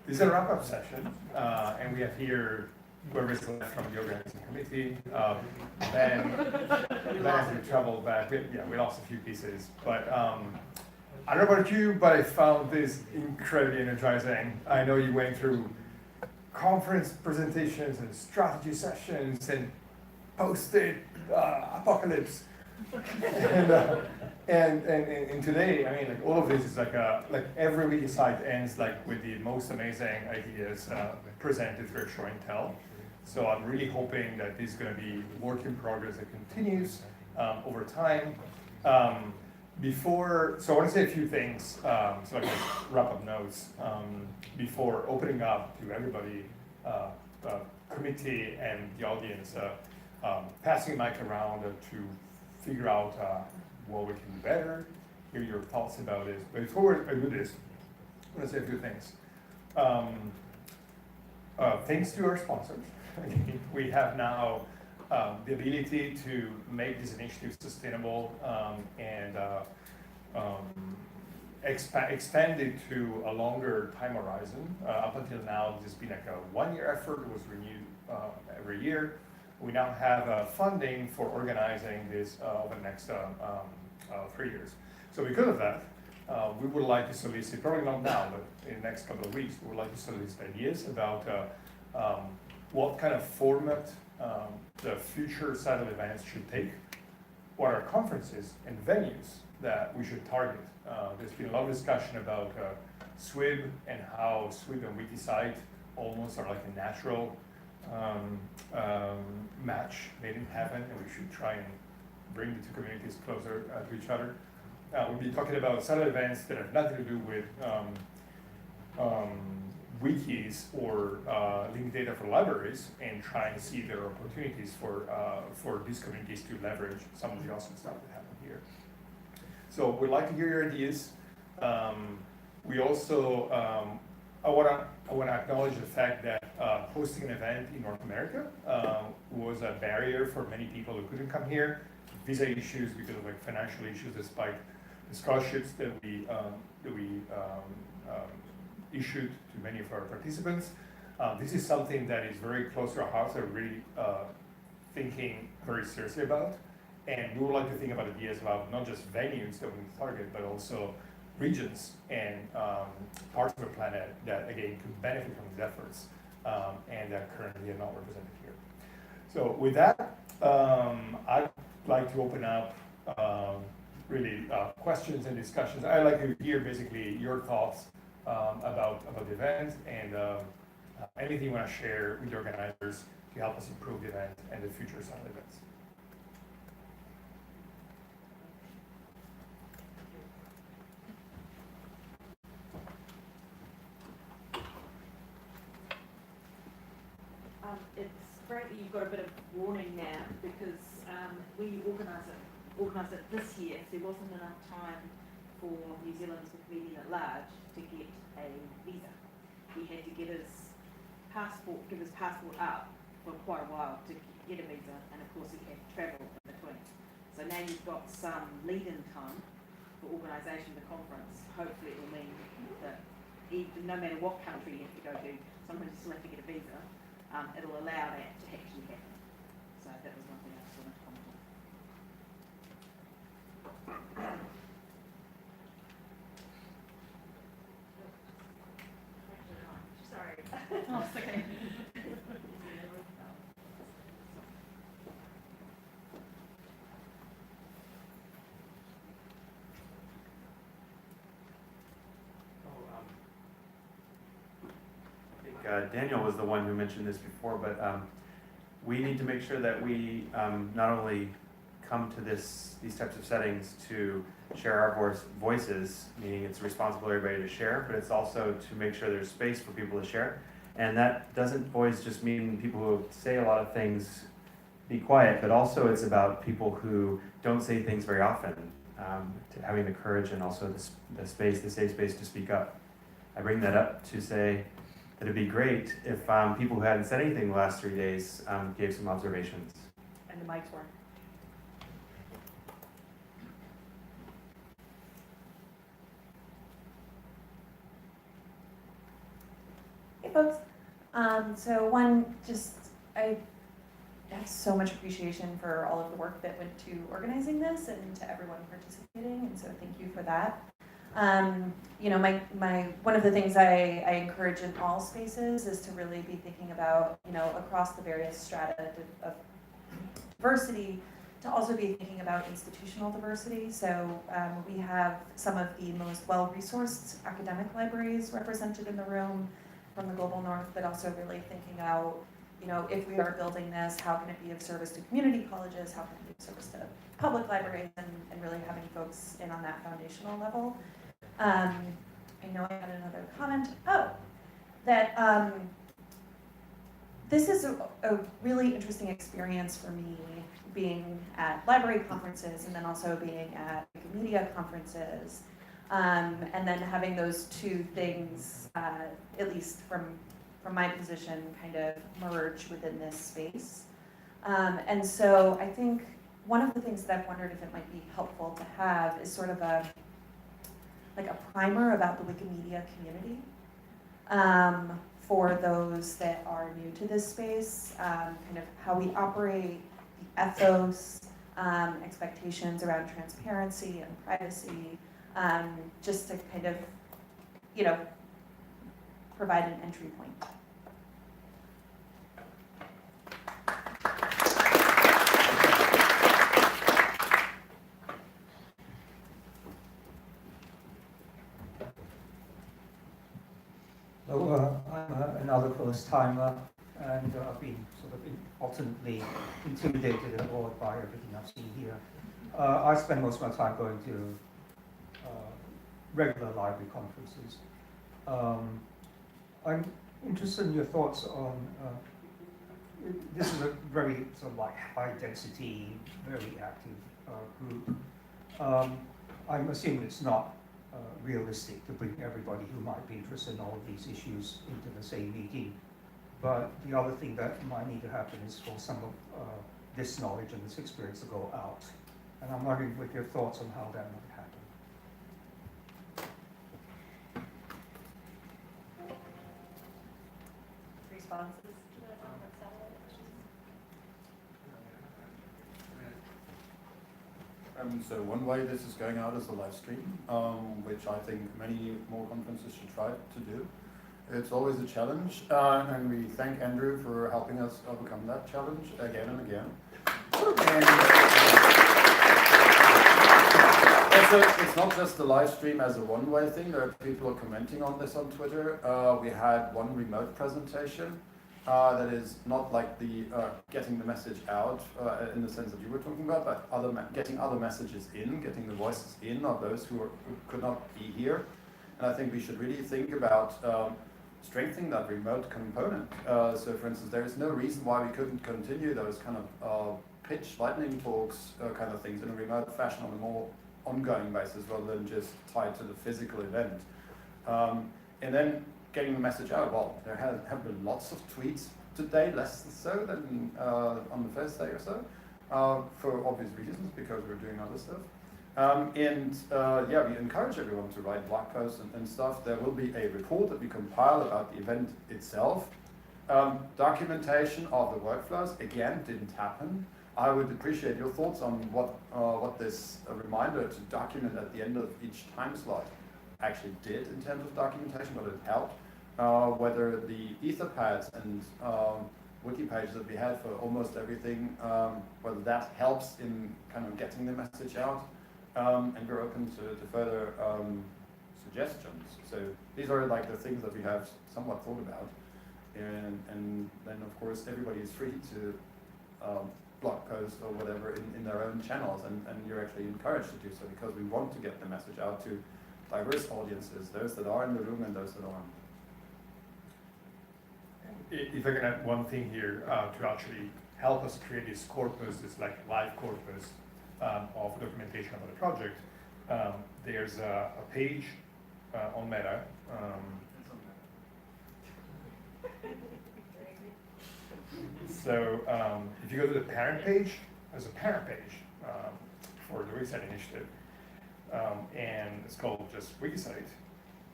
this is a wrap-up session, and we have here whoever's left from the organizing committee. Ben has to travel back. We lost a few pieces, but I don't know about you, but I found this incredibly energizing. I know you went through conference presentations and strategy sessions and post-it apocalypse. And And today, I mean, like all of this is like every wiki site ends like with the most amazing ideas presented through show and tell. So I'm really hoping that this is going to be work in progress that continues over time. So I want to say a few things, so I can wrap up notes before opening up to everybody, committee and the audience, passing the mic around to figure out what we can do better, hear your thoughts about this. But before I do this, I want to say a few things. Thanks to our sponsors. We have now the ability to make this initiative sustainable and expand it to a longer time horizon. Up until now, this has been like a one-year effort. It was renewed every year. We now have funding for organizing this over the next 3 years. So because of that, we would like to solicit, probably not now, but in the next couple of weeks, we would like to solicit ideas about what kind of format the future set of events should take, what are conferences and venues that we should target. There's been a lot of discussion about SWIB and how SWIB and Wikicite almost are like a natural match made in heaven, and we should try and bring the two communities closer to each other. We'll be talking about set of events that have nothing to do with wikis or linked data for libraries, and try and see there are opportunities for these communities to leverage some of the awesome stuff that happened here. So we'd like to hear your ideas. We also, I want to acknowledge the fact that hosting an event in North America was a barrier for many people who couldn't come here. Visa issues because of like financial issues, despite the scholarships that we issued to many of our participants. This is something that is very close to our hearts. We're really thinking very seriously about, and we would like to think about ideas about not just venues that we target, but also regions and parts of the planet that again could benefit from these efforts and that currently are not represented here. So with that, I'd like to open up really questions and discussions. I'd like to hear basically your thoughts about the event and anything you want to share with the organizers to help us improve the event and the future summit events. It's great that you've got a bit of warning now, because when you organise it this year, there wasn't enough time for New Zealand's Wikimedia at large to get a visa. He had to give his passport up for quite a while to get a visa, and of course he had to travel in between. So now you've got some lead-in time for organisation of the conference. Hopefully it will mean that even, no matter what country you have to go to, sometimes you still have to get a visa. It'll allow that to actually happen. So that was one thing I just wanted to comment on. Sorry. Oh, it's okay. Daniel was the one who mentioned this before, but we need to make sure that we not only come to these types of settings to share our voices, meaning it's responsible for everybody to share, but it's also to make sure there's space for people to share. And that doesn't always just mean people who say a lot of things be quiet, but also it's about people who don't say things very often, having the courage and also the safe space to speak up. I bring that up to say that it'd be great if people who hadn't said anything the last 3 days gave some observations. And the mics work. Hey folks. I have so much appreciation for all of the work that went to organizing this and to everyone participating, and so thank you for that. One of the things I encourage in all spaces is to really be thinking about, across the various strata of diversity, to also be thinking about institutional diversity. So we have some of the most well-resourced academic libraries represented in the room from the global north, but also really thinking out, you know, if we are building this, how can it be of service to community colleges, how can it be of service to public libraries, and really having folks in on that foundational level. I know I had another comment. Oh, that this is a really interesting experience for me, being at library conferences and then also being at Wikimedia conferences, and then having those two things, at least from my position, kind of merge within this space. And so I think one of the things that I've wondered if it might be helpful to have is sort of a primer about the Wikimedia community for those that are new to this space, kind of how we operate, the ethos, expectations around transparency and privacy, just to kind of, you know, provide an entry point. So I'm another first-timer, and I've been sort of alternately intimidated and awed by everything I've seen here. I spend most of my time going to regular library conferences. I'm interested in your thoughts on, this is a very sort of like high-density, very active group. I'm assuming it's not realistic to bring everybody who might be interested in all of these issues into the same meeting. But the other thing that might need to happen is for some of this knowledge and this experience to go out. And I'm wondering with your thoughts on how that might happen. Responses? So one way this is going out is the live stream, which I think many more conferences should try to do. It's always a challenge, and we thank Andrew for helping us overcome that challenge again and again. It's not just the live stream as a one-way thing. There are people commenting on this on Twitter. We had one remote presentation that is not like the getting the message out in the sense that you were talking about, but getting other messages in, getting the voices in of those who could not be here. And I think we should really think about strengthening that remote component. So for instance, there is no reason why we couldn't continue those kind of pitch lightning talks kind of things in a remote fashion on a more ongoing basis rather than just tied to the physical event. And then getting the message out. Well, there have been lots of tweets today, less so than on the first day or so, for obvious reasons, because we're doing other stuff. Yeah, we encourage everyone to write blog posts and stuff. There will be a report that we compile about the event itself. Documentation of the workflows, again, didn't happen. I would appreciate your thoughts on what this reminder to document at the end of each time slot actually did in terms of documentation, whether it helped, whether the Etherpads and wiki pages that we had for almost everything, whether that helps in kind of getting the message out. And we're open to further suggestions. So these are like the things that we have somewhat thought about. And then of course everybody is free to blog post or whatever in their own channels, and you're actually encouraged to do so because we want to get the message out to diverse audiences, those that are in the room and those that aren't. If I can add one thing here to actually help us create this corpus, this like live corpus of documentation about the project, there's a page on Meta. So if you go to the parent page, there's a parent page for the Wikicite initiative. And it's called just Wikicite.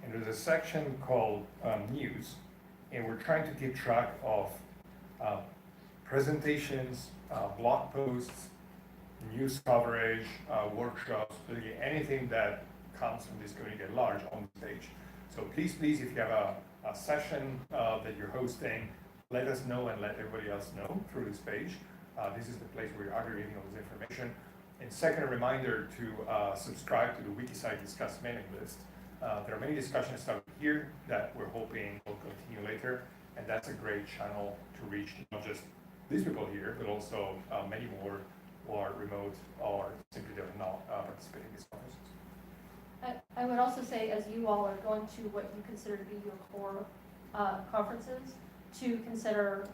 And there's a section called News. And we're trying to keep track of presentations, blog posts, news coverage, workshops, really anything that comes from this community at large on the page. So please, if you have a session that you're hosting, let us know and let everybody else know through this page. This is the place where you're aggregating all this information. And second, a reminder to subscribe to the Wikicite Discuss mailing list. There are many discussions started here that we're hoping will continue later, and that's a great channel to reach not just these people here, but also many more who are remote or simply they're not participating in these conferences. I would also say, as you all are going to what you consider to be your core conferences, to consider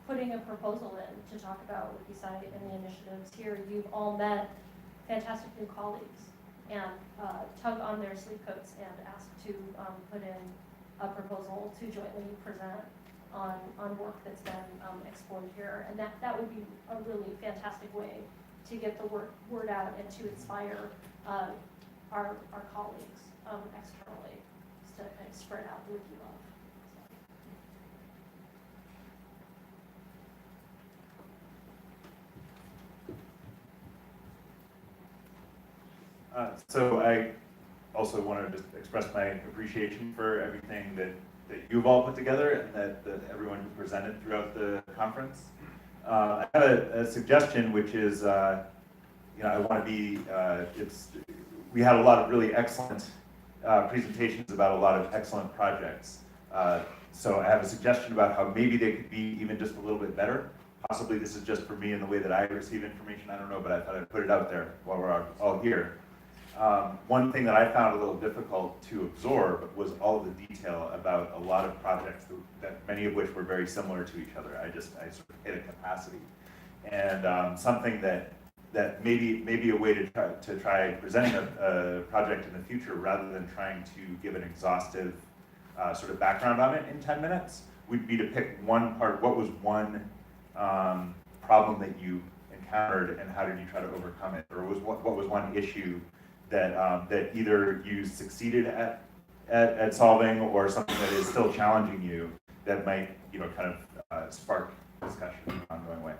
putting a proposal in to talk about Wikicite and the initiatives here. You've all met fantastic new colleagues and tug on their sleeve coats and ask to put in a proposal to jointly present on work that's been explored here. And that would be a really fantastic way to get the word out and to inspire our colleagues externally to kind of spread out the wiki love. So I also want to just express my appreciation for everything that you've all put together and that everyone who presented throughout the conference. I have a suggestion, which is, I want to be, we had a lot of really excellent presentations about a lot of excellent projects. So I have a suggestion about how maybe they could be even just a little bit better. Possibly this is just for me and the way that I receive information, I don't know, but I thought I'd put it out there while we're all here. One thing that I found a little difficult to absorb was all of the detail about a lot of projects that many of which were very similar to each other. I sort of hit a capacity. And something that maybe a way to try presenting a project in the future rather than trying to give an exhaustive sort of background on it in 10 minutes would be to pick one part. What was one problem that you encountered and how did you try to overcome it? Or what was one issue that either you succeeded at solving or something that is still challenging you that might kind of spark discussion in an ongoing way.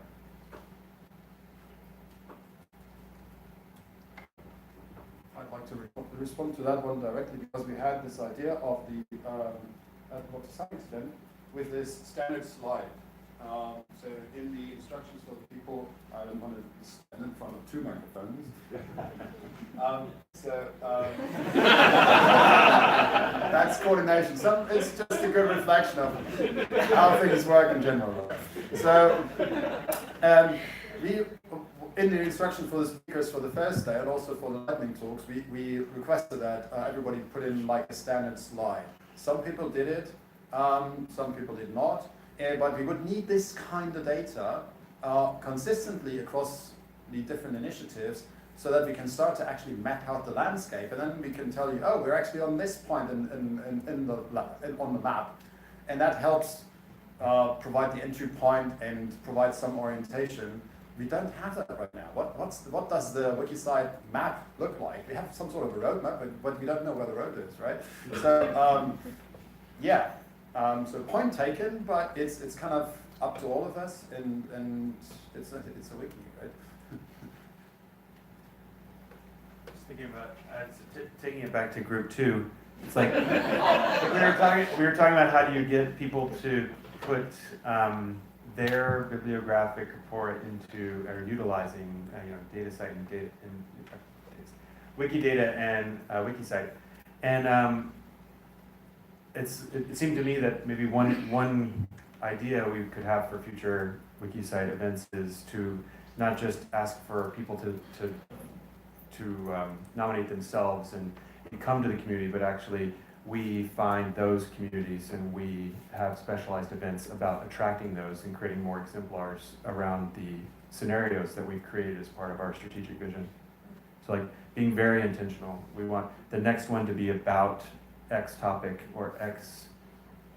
I'd like to respond to that one directly because we had this idea of the, to some extent, with this standard slide. So in the instructions for the people, I don't want to stand in front of two microphones. That's coordination. It's just a good reflection of how things work in general. So in the instructions for the speakers for the first day and also for the lightning talks, we requested that everybody put in like a standard slide. Some people did it, some people did not. But we would need this kind of data consistently across the different initiatives so that we can start to actually map out the landscape, and then we can tell you, oh, we're actually on this point on the map, and that helps provide the entry point and provide some orientation. We don't have that right now. What does the Wikicite map look like? We have some sort of a roadmap, but we don't know where the road is, right? So yeah. So point taken, but it's kind of up to all of us, and it's a wiki, right? Just thinking about taking it back to group 2. It's like we were talking about how do you get people to put their bibliographic report into or utilizing DataCite and Wikidata and Wikicite, and it seemed to me that maybe one idea we could have for future Wikicite events is to not just ask for people to nominate themselves and come to the community, but actually we find those communities and we have specialized events about attracting those and creating more exemplars around the scenarios that we've created as part of our strategic vision. So like being very intentional. We want the next one to be about X topic or X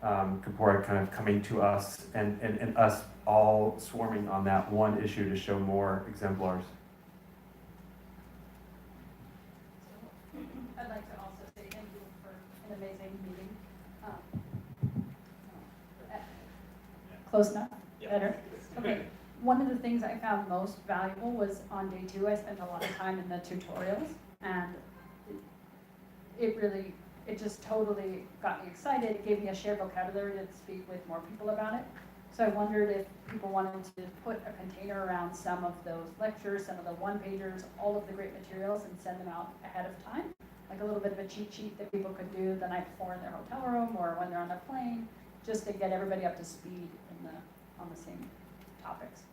Kapora kind of coming to us and us all swarming on that one issue to show more exemplars. I'd like to also say thank you for an amazing meeting. Close enough? Yeah. Better? Okay. One of the things I found most valuable was on day 2, I spent a lot of time in the tutorials, and it just totally got me excited. It gave me a shared vocabulary to speak with more people about it. So I wondered if people wanted to put a container around some of those lectures, some of the one-pagers, all of the great materials, and send them out ahead of time, like a little bit of a cheat sheet that people could do the night before in their hotel room or when they're on their plane, just to get everybody up to speed on the same topics.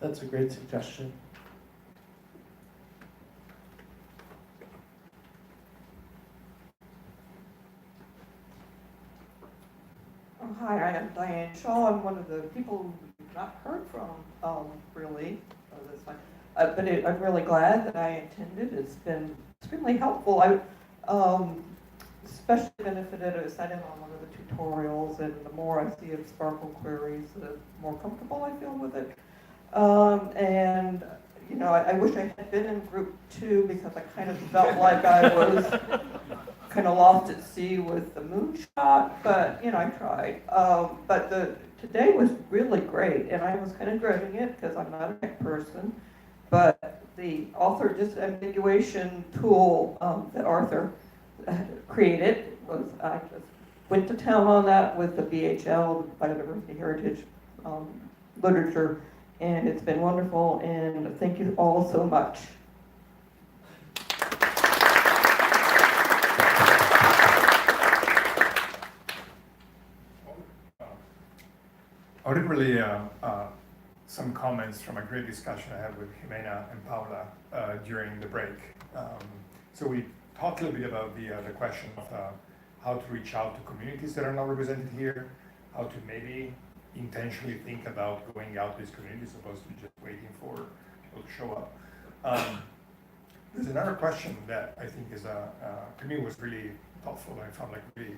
That's a great suggestion. Oh, hi, I am Diane Shaw. I'm one of the people we've not heard from, really. That's fine. But I'm really glad that I attended. It's been extremely helpful. I especially benefited. I sat in on one of the tutorials, and the more I see of Sparkle queries, the more comfortable I feel with it. And you know, I wish I had been in group 2 because I kind of felt like I was kind of lost at sea with the moonshot, but you know, I tried. But today was really great, and I was kind of dreading it because I'm not a tech person. But the author disambiguation tool that Arthur created was, I just went to town on that with the BHL, Biodiversity Heritage Literature, and it's been wonderful, and thank you all so much. Audibly, some comments from a great discussion I had with Jimena and Paula during the break. So we talked a little bit about the question of how to reach out to communities that are not represented here, how to maybe intentionally think about going out to these communities as opposed to just waiting for people to show up. There's another question that I think is, to me, was really thoughtful and I found like really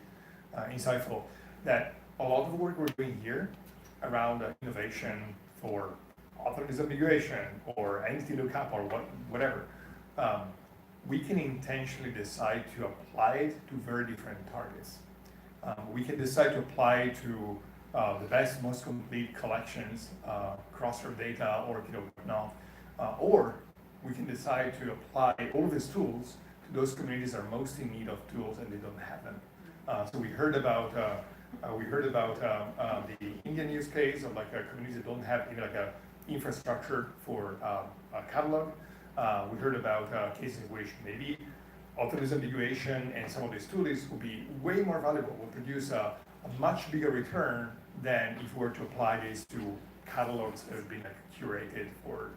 insightful, that a lot of the work we're doing here around innovation for author disambiguation or entity lookup or whatever, we can intentionally decide to apply it to very different targets. We can decide to apply to the best, most complete collections, cross-serve data, or whatnot, or we can decide to apply all of these tools to those communities that are most in need of tools and they don't have them. So we heard about the Indian use case of like communities that don't have even like a infrastructure for a catalog. We heard about cases in which maybe author disambiguation and some of these tools will be way more valuable, will produce a much bigger return than if we were to apply this to catalogs that have been curated for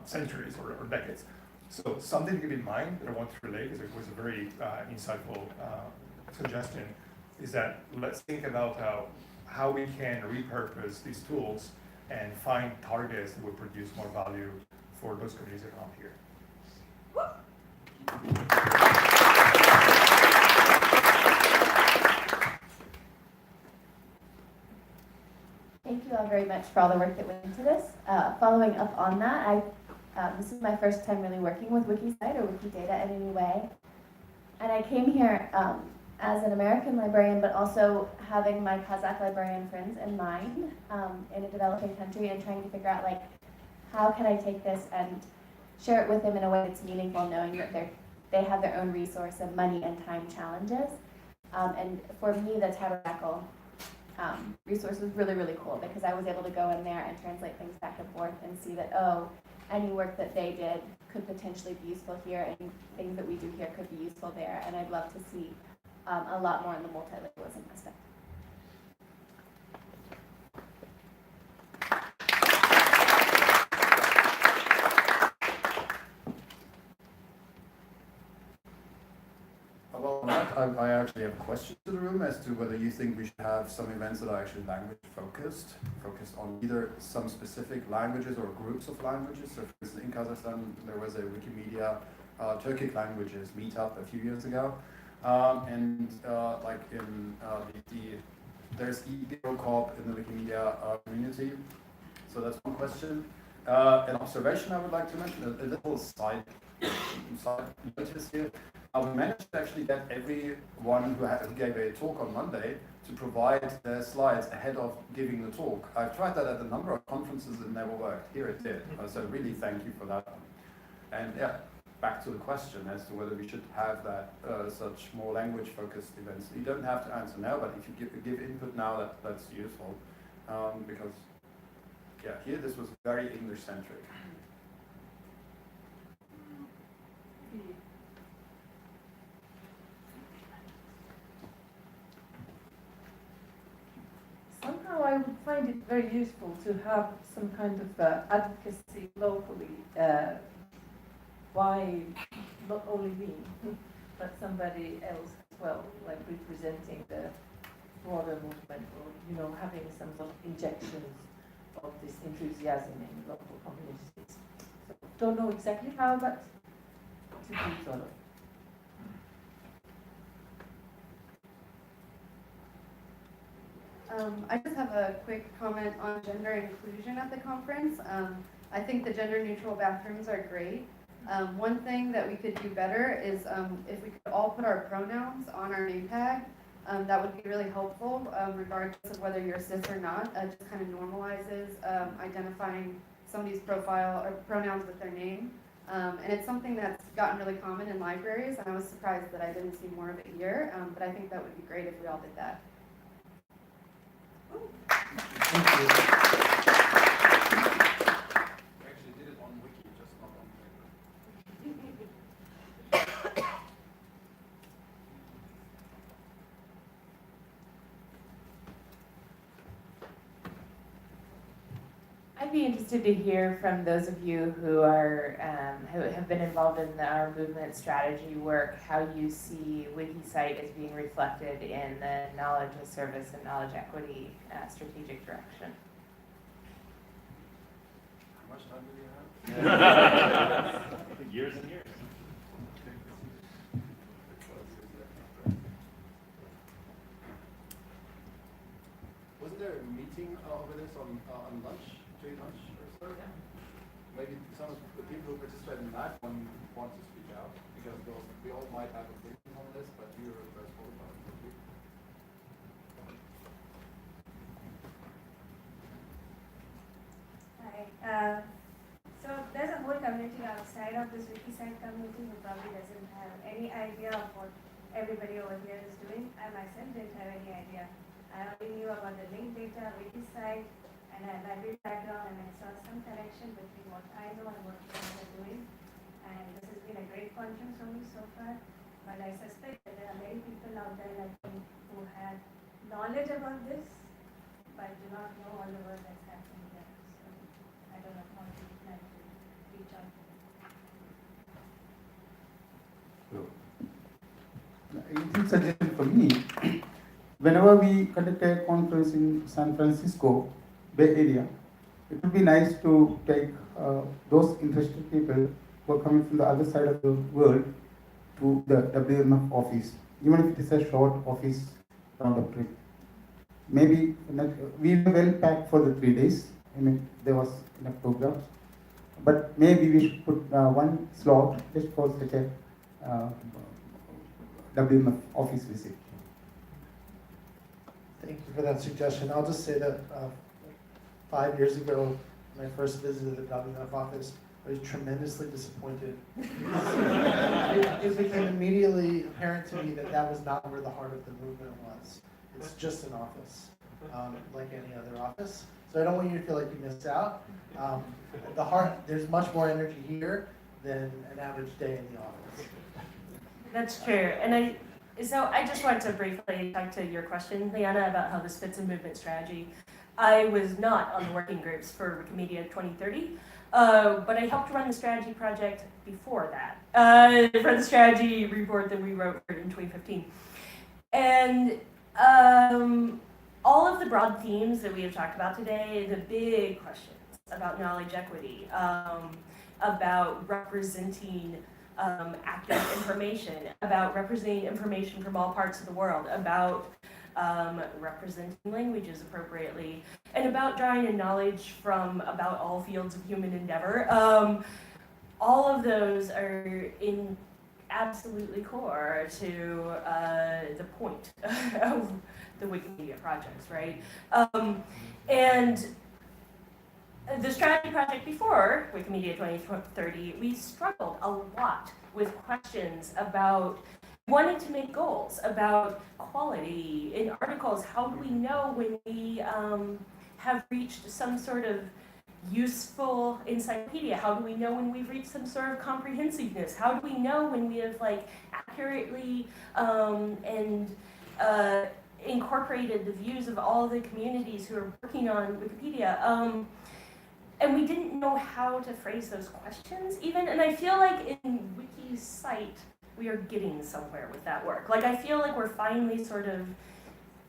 centuries or decades. So something to keep in mind that I want to relate, because it was a very insightful suggestion, is that let's think about how we can repurpose these tools and find targets that will produce more value for those communities that come here. Thank you all very much for all the work that went into this. Following up on that, this is my first time really working with Wikicite or Wikidata in any way. And I came here as an American librarian, but also having my Kazakh librarian friends in mind in a developing country and trying to figure out, like, how can I take this and share it with them in a way that's meaningful, knowing that they have their own resource and money and time challenges. And for me, the Tabernacle resource was really, really cool because I was able to go in there and translate things back and forth and see that, oh, any work that they did could potentially be useful here, and things that we do here could be useful there. And I'd love to see a lot more in the multilingualism aspect. Well, I actually have a question to the room as to whether you think we should have some events that are actually language focused on either some specific languages or groups of languages. So for instance, in Kazakhstan, there was a Wikimedia Turkic languages meetup a few years ago. Like in there's Eurocorp in the Wikimedia community. So that's one question. An observation I would like to mention, a little side notice here. We managed to actually get everyone who gave a talk on Monday to provide their slides ahead of giving the talk. I've tried that at a number of conferences and it never worked. Here it did. So really thank you for that. And yeah, back to the question as to whether we should have that such more language-focused events. You don't have to answer now, but if you give input now, that's useful because yeah, here this was very English-centric. Somehow I would find it very useful to have some kind of advocacy locally by not only me, but somebody else as well, like representing the broader movement, or having some sort of injections of this enthusiasm in local communities. So don't know exactly how, but to be sort of. I just have a quick comment on gender inclusion at the conference. I think the gender neutral bathrooms are great. One thing that we could do better is if we could all put our pronouns on our name tag, that would be really helpful, regardless of whether you're cis or not. It just kind of normalizes identifying somebody's profile or pronouns with their name. And it's something that's gotten really common in libraries, and I was surprised that I didn't see more of it here, but I think that would be great if we all did that. Thank you. We actually did it on Wiki, just not on paper. I'd be interested to hear from those of you who are who have been involved in our movement strategy work, how you see Wikicite as being reflected in the knowledge as service and knowledge equity strategic direction. How much time do we have? Years and years. Wasn't there a meeting over this on lunch? During lunch or so? Yeah. Maybe some of the people who participated in that one want to speak out because we all might have opinions on this, but you're the first qualified. Hi. So there's a whole community outside of this Wikicite community who probably doesn't have any idea of what everybody over here is doing. I myself didn't have any idea. I only knew about the linked data, Wikicite, and a library background, and I saw some connection between what I know and what people are doing. And this has been a great conference for me so far. But I suspect that there are many people out there like me who have knowledge about this, but do not know all the work that's happening there. So I don't know how to plan to reach out to them. It's a suggestion for me. Whenever we conduct a conference in San Francisco, Bay Area, it would be nice to take those interested people who are coming from the other side of the world to the WMF office, even if it is a short office roundup trip. Maybe we were well packed for the 3 days. I mean, there was enough programs, but maybe we should put one slot just for such a WMF office visit. Thank you for that suggestion. I'll just say that 5 years ago, when I first visited the WMF office, I was tremendously disappointed. It became immediately apparent to me that that was not where the heart of the movement was. It's just an office, like any other office. So I don't want you to feel like you missed out. The heart, there's much more energy here than an average day in the office. That's true. And I just wanted to briefly talk to your question, Liana, about how this fits in movement strategy. I was not on the working groups for Wikimedia 2030, but I helped run the strategy project before that, for the strategy report that we wrote in 2015. And all of the broad themes that we have talked about today, the big questions about knowledge equity, about representing active information, about representing information from all parts of the world, about representing languages appropriately, and about drawing in knowledge from about all fields of human endeavor. All of those are absolutely core to the point of the Wikimedia projects, right? And the strategy project before Wikimedia 2030, we struggled a lot with questions about wanting to make goals about quality in articles. How do we know when we have reached some sort of useful encyclopedia? How do we know when we've reached some sort of comprehensiveness? How do we know when we have like accurately incorporated the views of all the communities who are working on Wikipedia? And we didn't know how to phrase those questions even, and I feel like in Wikicite, we are getting somewhere with that work. Like I feel like we're finally sort of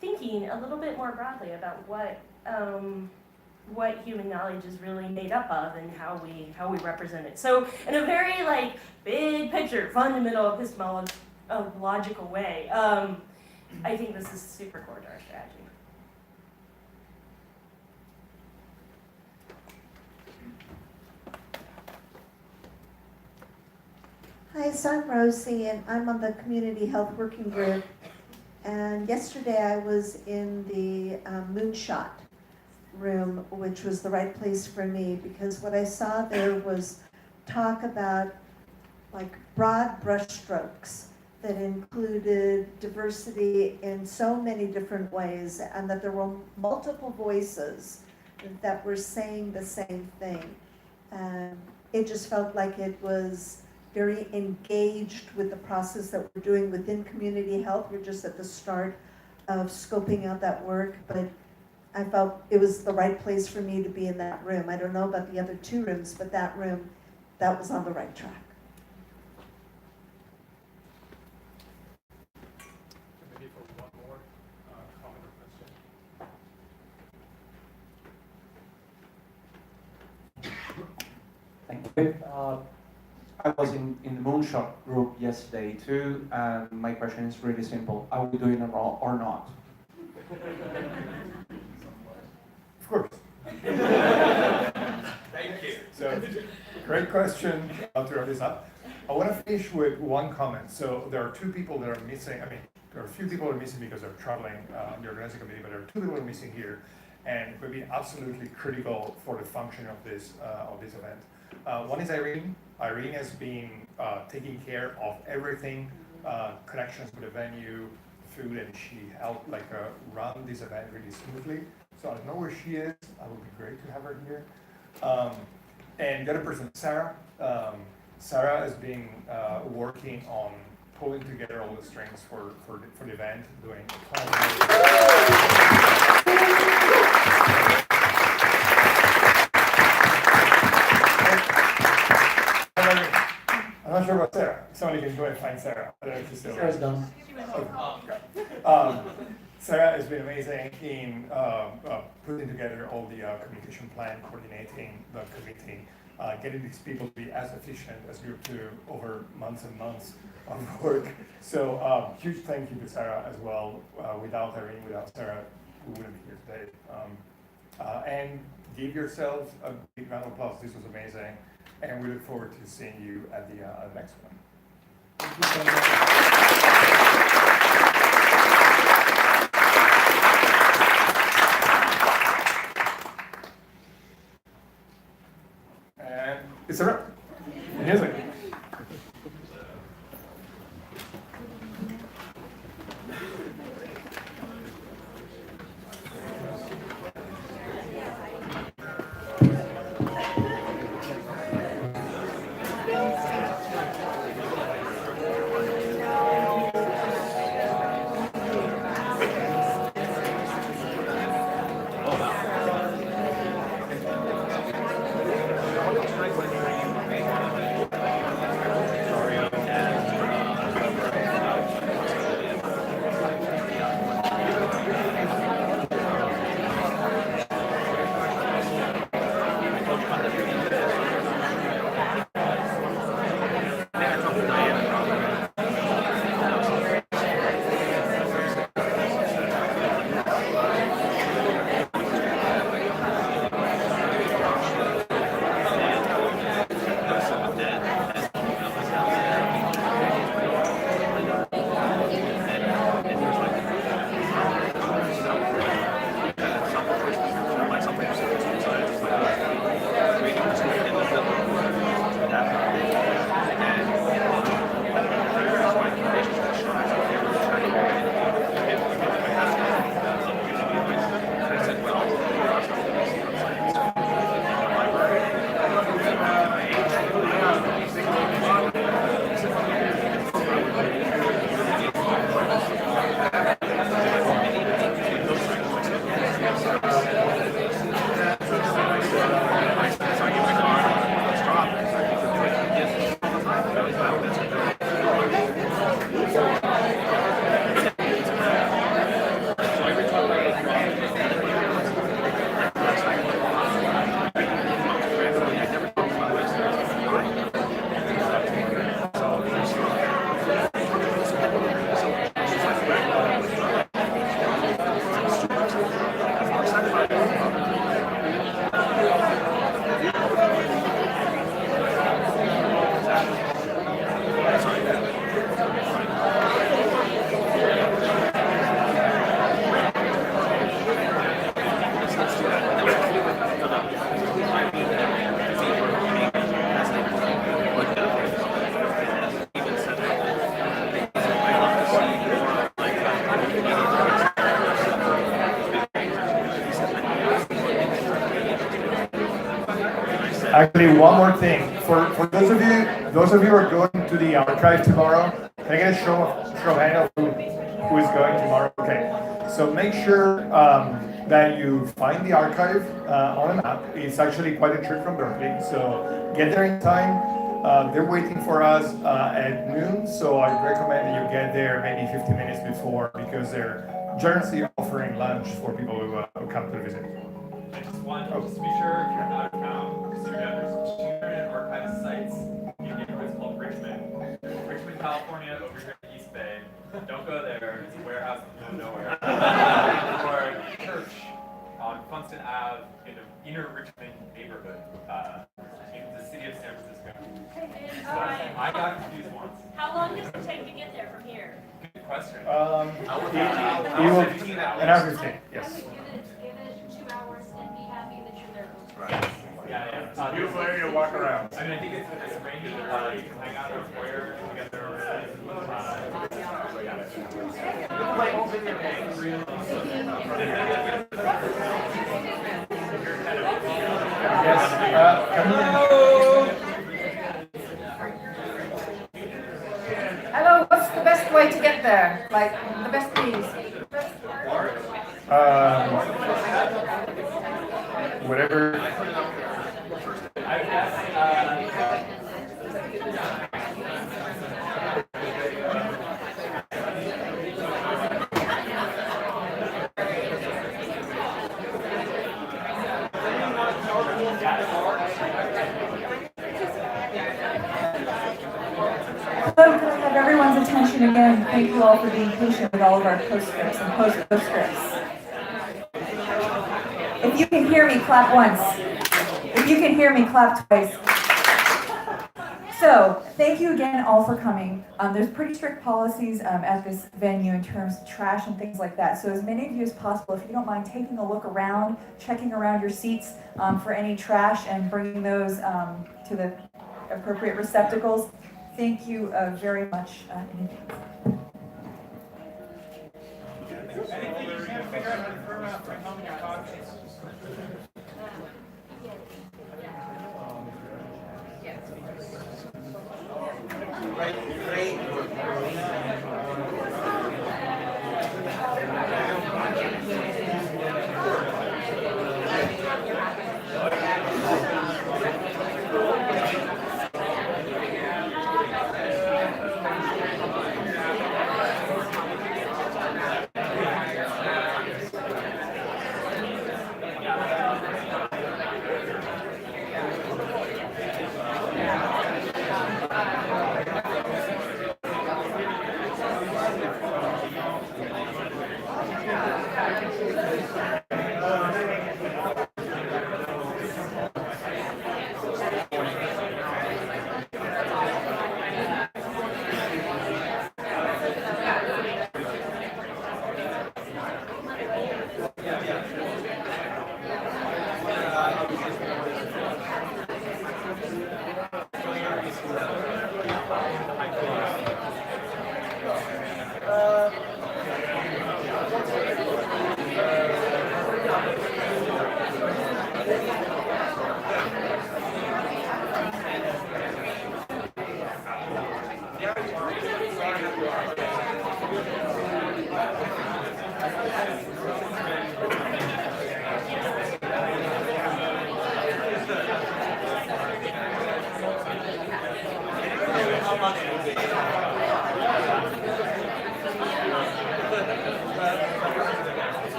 thinking a little bit more broadly about what human knowledge is really made up of and how we represent it. So in a very like big picture, fundamental epistemological way, I think this is super core to our strategy. Hi, so I'm Rosie, and I'm on the Community Health Working Group. And yesterday I was in the Moonshot room, which was the right place for me, because what I saw there was talk about like broad brushstrokes that included diversity in so many different ways, and that there were multiple voices that were saying the same thing. It just felt like it was very engaged with the process that we're doing within community health. We're just at the start of scoping out that work, but I felt it was the right place for me to be in that room. I don't know about the other two rooms, but that room, that was on the right track. Maybe for one more comment or question. Thank you. I was in the Moonshot group yesterday too, and my question is really simple. Are we doing it wrong or not? Of course. Thank you. So, great question. I'll throw this up. I want to finish with one comment. So there are two people that are missing. I mean, there are a few people that are missing because they're traveling on the organizing committee, but there are two people that are missing here, and will be absolutely critical for the function of this event. One is Irene. Irene has been taking care of everything, connections with the venue, food, and she helped run this event really smoothly. So I don't know where she is. It would be great to have her here. And the other person, Sarah. Sarah has been working on pulling together all the strings for the event, doing I'm not sure about Sarah. Somebody can go and find Sarah. I don't know if she's still Sarah's gone. Okay. Sarah has been amazing in putting together all the communication plan, coordinating the committee, getting these people to be as efficient as Group 2 over months and months of work. So huge thank you to Sarah as well. Without Irene, without Sarah, we wouldn't be here today. And give yourselves a big round of applause. This was amazing. And we look forward to seeing you at the next one. Thank you so much. And it's a wrap. Music. Actually, one more thing. For those of you who are going to the archive tomorrow, can I get a show of hand of who is going tomorrow? Okay. So make sure that you find the archive on a map. It's actually quite a trip from Berkeley, so get there in time. They're waiting for us at noon, so I recommend that you get there maybe 15 minutes before because they're generously offering lunch for people who come to visit. And just to be sure if you're out of town, so there's 200 archive sites in neighborhoods called Richmond, California, over here in East Bay. Don't go there, it's a warehouse in the middle of nowhere. Or church on Funston Ave in the inner Richmond neighborhood in the city of San Francisco. I got confused once. How long does it take to get there from here? Good question. An hour 15, yes. I would give it 2 hours and be happy that you're there. Right. Yeah. Beautiful area to walk around. I mean, I think it's arranged that you can hang out in a foyer together. Play whole video games. Hello, what's the best way to get there? Like, the best means? Whatever. I guess, Hello, can I have everyone's attention again? Thank you all for being patient with all of our postscripts and postscripts. If you can hear me, clap once. If you can hear me, clap twice. So, thank you again all for coming. There's pretty strict policies at this venue in terms of trash and things like that. So as many of you as possible, if you don't mind taking a look around, checking around your seats for any trash and bringing those to the appropriate receptacles. Thank you very much in advance. Anything you can't figure out how to firm out from home in your pockets?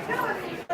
Utility.